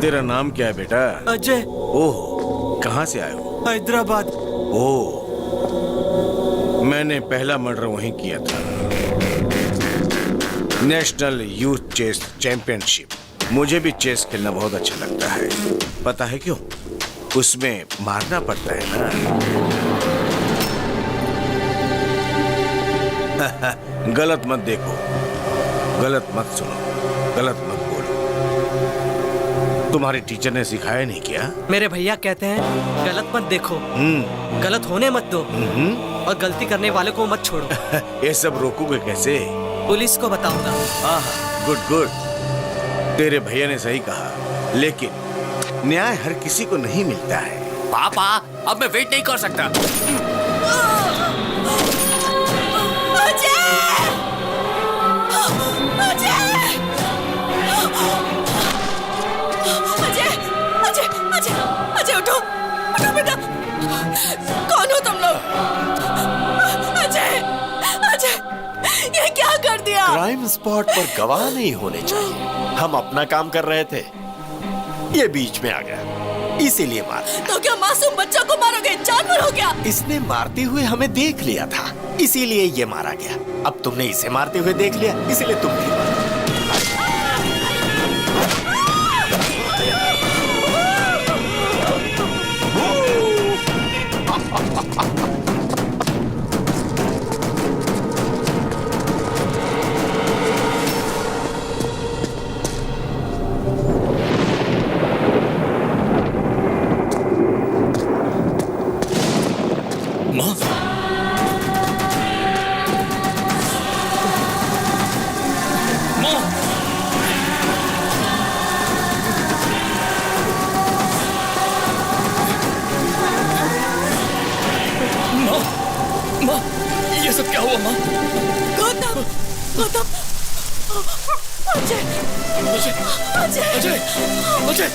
तेरा नाम क्या है बेटा? अजय। ओह, कहाँ से आए हो? हैदराबाद। ओह, मैंने पहला मर्डर वहीं किया था। National youth chess championship. मुझे भी चेस खेलना बहुत अच्छा लगता है। पता है क्यों? उसमें मारना पड़ता है ना। गलत मत देखो, गलत मत सुनो, गलत मत बोलो। तुम्हारे टीचर ने सिखाया नहीं क्या? मेरे भैया कहते हैं गलत मत देखो, गलत होने मत दो, और गलती करने वाले को मत छोड़ो। ये सब रोकोगे कैसे? पुलिस को बताऊंगा। गुड गुड, तेरे भैया ने सही कहा, लेकिन न्याय हर किसी को नहीं मिलता है। पापा, अब मैं वेट नहीं कर सकता। अजय! कौन हो तुम लोग? अजय, अजय, ये क्या कर दिया? क्राइम स्पॉट पर गवाह नहीं होने चाहिए। हम अपना काम कर रहे थे, ये बीच में आ गया, इसीलिए मारा। तो क्या मासूम बच्चों को मारोगे? जानवर हो गया। इसने मारते हुए हमें देख लिया था, इसीलिए ये मारा गया। अब तुमने इसे मारते हुए देख लिया, इसीलिए तुम भी मारा। ये सब क्या हुआ माँ? गौतम, गौतम, अजय, अजय, अजय, अजय, अजय,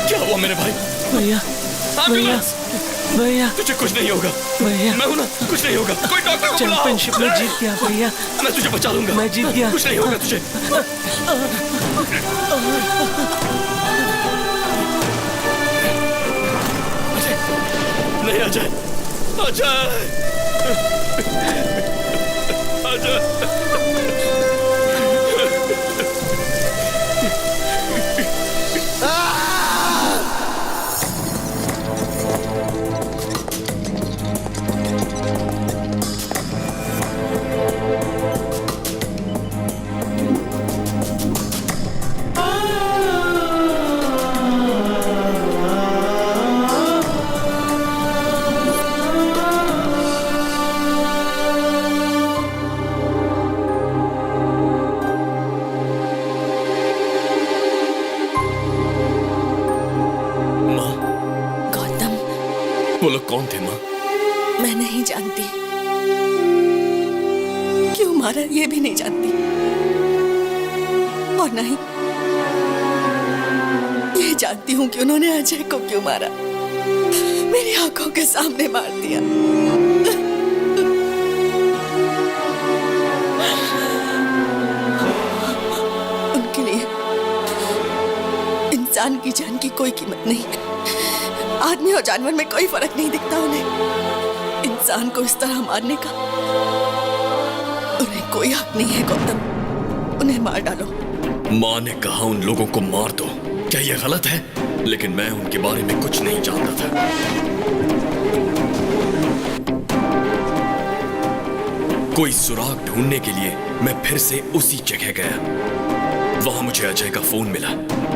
क्या हुआ मेरे भाई? भैया, भैया, भैया, तुझे कुछ नहीं होगा। भैया, मैं हूं ना, कुछ नहीं होगा। कोई डॉक्टर को बुलाओ। चैंपियनशिप में जीत गया भैया। मैं तुझे बचा लूंगा। मैं जीत गया। कुछ नहीं होगा तुझे। नहीं अजय, अजय, अजय, वो लोग कौन थे माँ? मैं नहीं जानती। क्यों मारा ये भी नहीं जानती। और नहीं ये जानती हूँ कि उन्होंने अजय को क्यों मारा। मेरी आंखों के सामने मार दिया। उनके लिए इंसान की जान की कोई कीमत नहीं। आदमी और जानवर में कोई फर्क नहीं दिखता उन्हें। इंसान को इस तरह मारने का उन्हें कोई हक नहीं है। गौतम, उन्हें मार डालो। माँ ने कहा उन लोगों को मार दो। क्या ये गलत है? लेकिन मैं उनके बारे में कुछ नहीं जानता था। कोई सुराग ढूंढने के लिए मैं फिर से उसी जगह गया। वहां मुझे अजय का फोन मिला।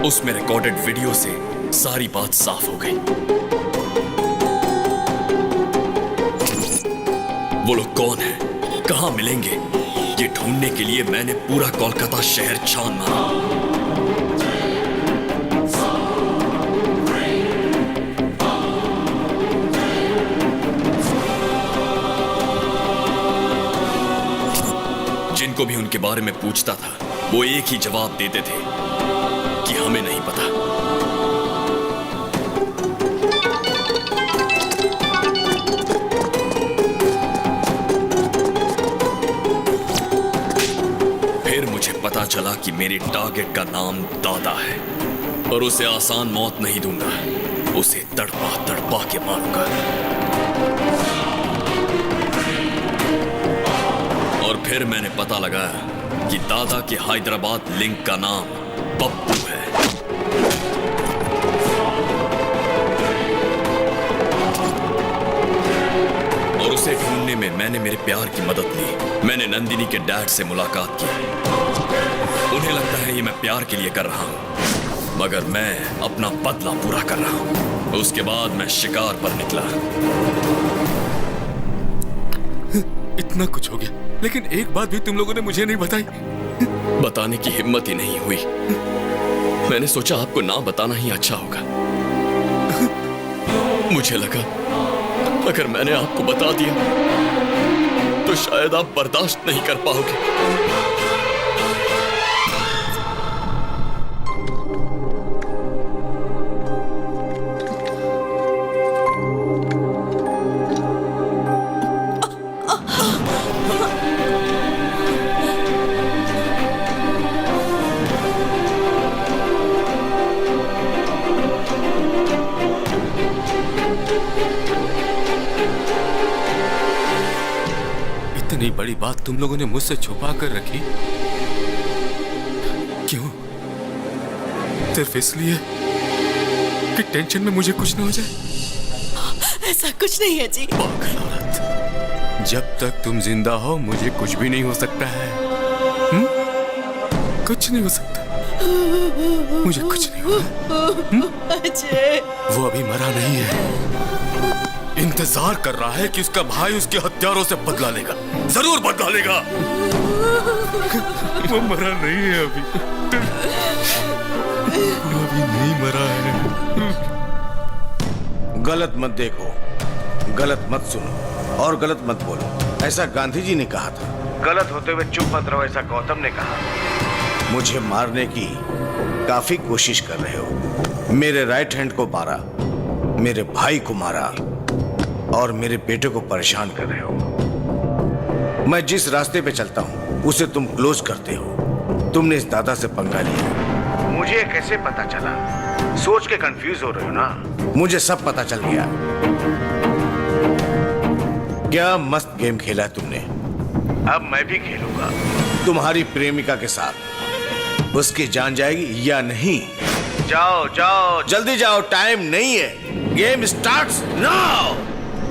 उसमें रिकॉर्डेड वीडियो से सारी बात साफ हो गई। वो लोग कौन हैं? कहां मिलेंगे? ये ढूंढने के लिए मैंने पूरा कोलकाता शहर छान मारा। जिनको भी उनके बारे में पूछता था वो एक ही जवाब देते थे कि हमें नहीं पता। पता चला कि मेरे टारगेट का नाम दादा है और उसे आसान मौत नहीं दूंगा। उसे तड़पा तड़पा के मारूंगा। और फिर मैंने पता लगाया कि दादा के हैदराबाद लिंक का नाम पप्पू है। और उसे ढूंढने में मैंने मेरे प्यार की मदद ली। मैंने नंदिनी के डैड से मुलाकात की। उन्हें लगता है ये मैं प्यार के लिए कर रहा हूं, मगर मैं अपना बदला पूरा कर रहा हूं। उसके बाद मैं शिकार पर निकला। इतना कुछ हो गया, लेकिन एक बात भी तुम लोगों ने मुझे नहीं बताई। बताने की हिम्मत ही नहीं हुई। मैंने सोचा आपको ना बताना ही अच्छा होगा। मुझे लगा अगर मैंने आपको बता दिया तो शायद आप बर्दाश्त नहीं कर पाओगे। बड़ी बात तुम लोगों ने मुझसे छुपा कर रखी। क्यों? सिर्फ इसलिए कि टेंशन में मुझे कुछ न हो जाए? ऐसा कुछ नहीं है जी। पागल औरत, जब तक तुम जिंदा हो मुझे कुछ भी नहीं हो सकता है। कुछ नहीं हो सकता, मुझे कुछ नहीं होगा। अजय, वो अभी मरा नहीं है, इंतजार कर रहा है कि उसका भाई उसके हत्यारों से बदला लेगा। जरूर बदला लेगा। वो मरा नहीं है अभी, अभी नहीं मरा है। गलत मत देखो, गलत मत सुनो और गलत मत बोलो, ऐसा गांधी जी ने कहा था। गलत होते हुए चुप मत रहो, ऐसा गौतम ने कहा। मुझे मारने की काफी कोशिश कर रहे हो। मेरे राइट हैंड को मारा, मेरे भाई को मारा और मेरे बेटे को परेशान कर रहे हो। मैं जिस रास्ते पे चलता हूं उसे तुम क्लोज करते हो। तुमने इस दादा से पंगा लिया। मुझे कैसे पता चला? सोच के कंफ्यूज हो रहे हो ना? मुझे सब पता चल गया। क्या मस्त गेम खेला है तुमने। अब मैं भी खेलूंगा तुम्हारी प्रेमिका के साथ। उसकी जान जाएगी या नहीं? जाओ जाओ, जल्दी जाओ, टाइम नहीं है। Game starts now.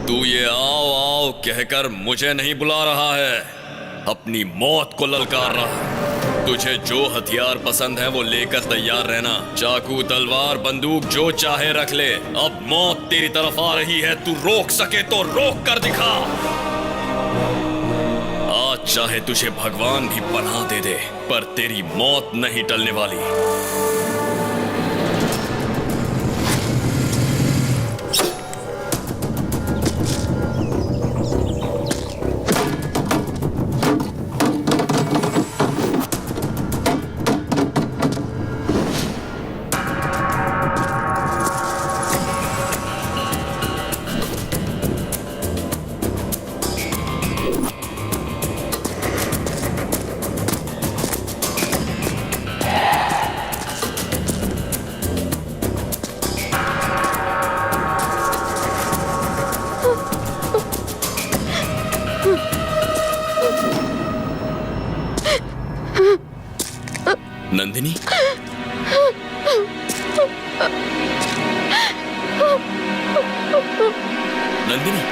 तू ये आओ आओ कहकर मुझे नहीं बुला रहा है, अपनी मौत को ललकार रहा है। तुझे जो हथियार पसंद है वो लेकर तैयार रहना। चाकू, तलवार, बंदूक जो चाहे रख ले। अब मौत तेरी तरफ आ रही है, तू रोक सके तो रोक कर दिखा। आज चाहे तुझे भगवान भी पनाह दे दे, पर तेरी मौत नहीं टलने वाली। नंदिनी, नंदिनी,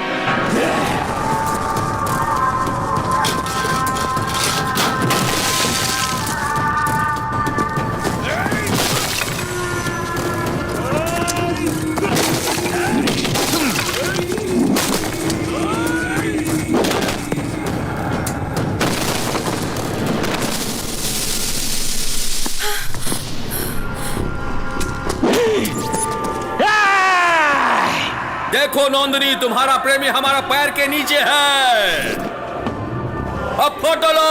देखो नंदिनी, तुम्हारा प्रेमी हमारा पैर के नीचे है। अब फोटो लो।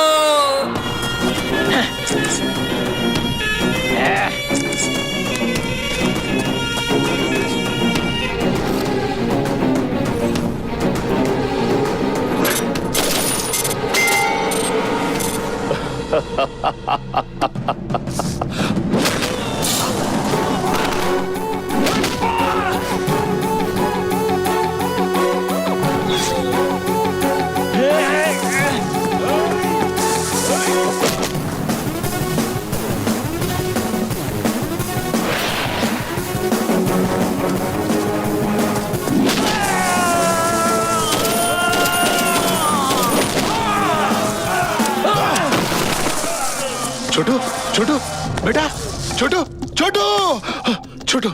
छोटू, छोटू, बेटा, छोटू, छोटू, छोटू।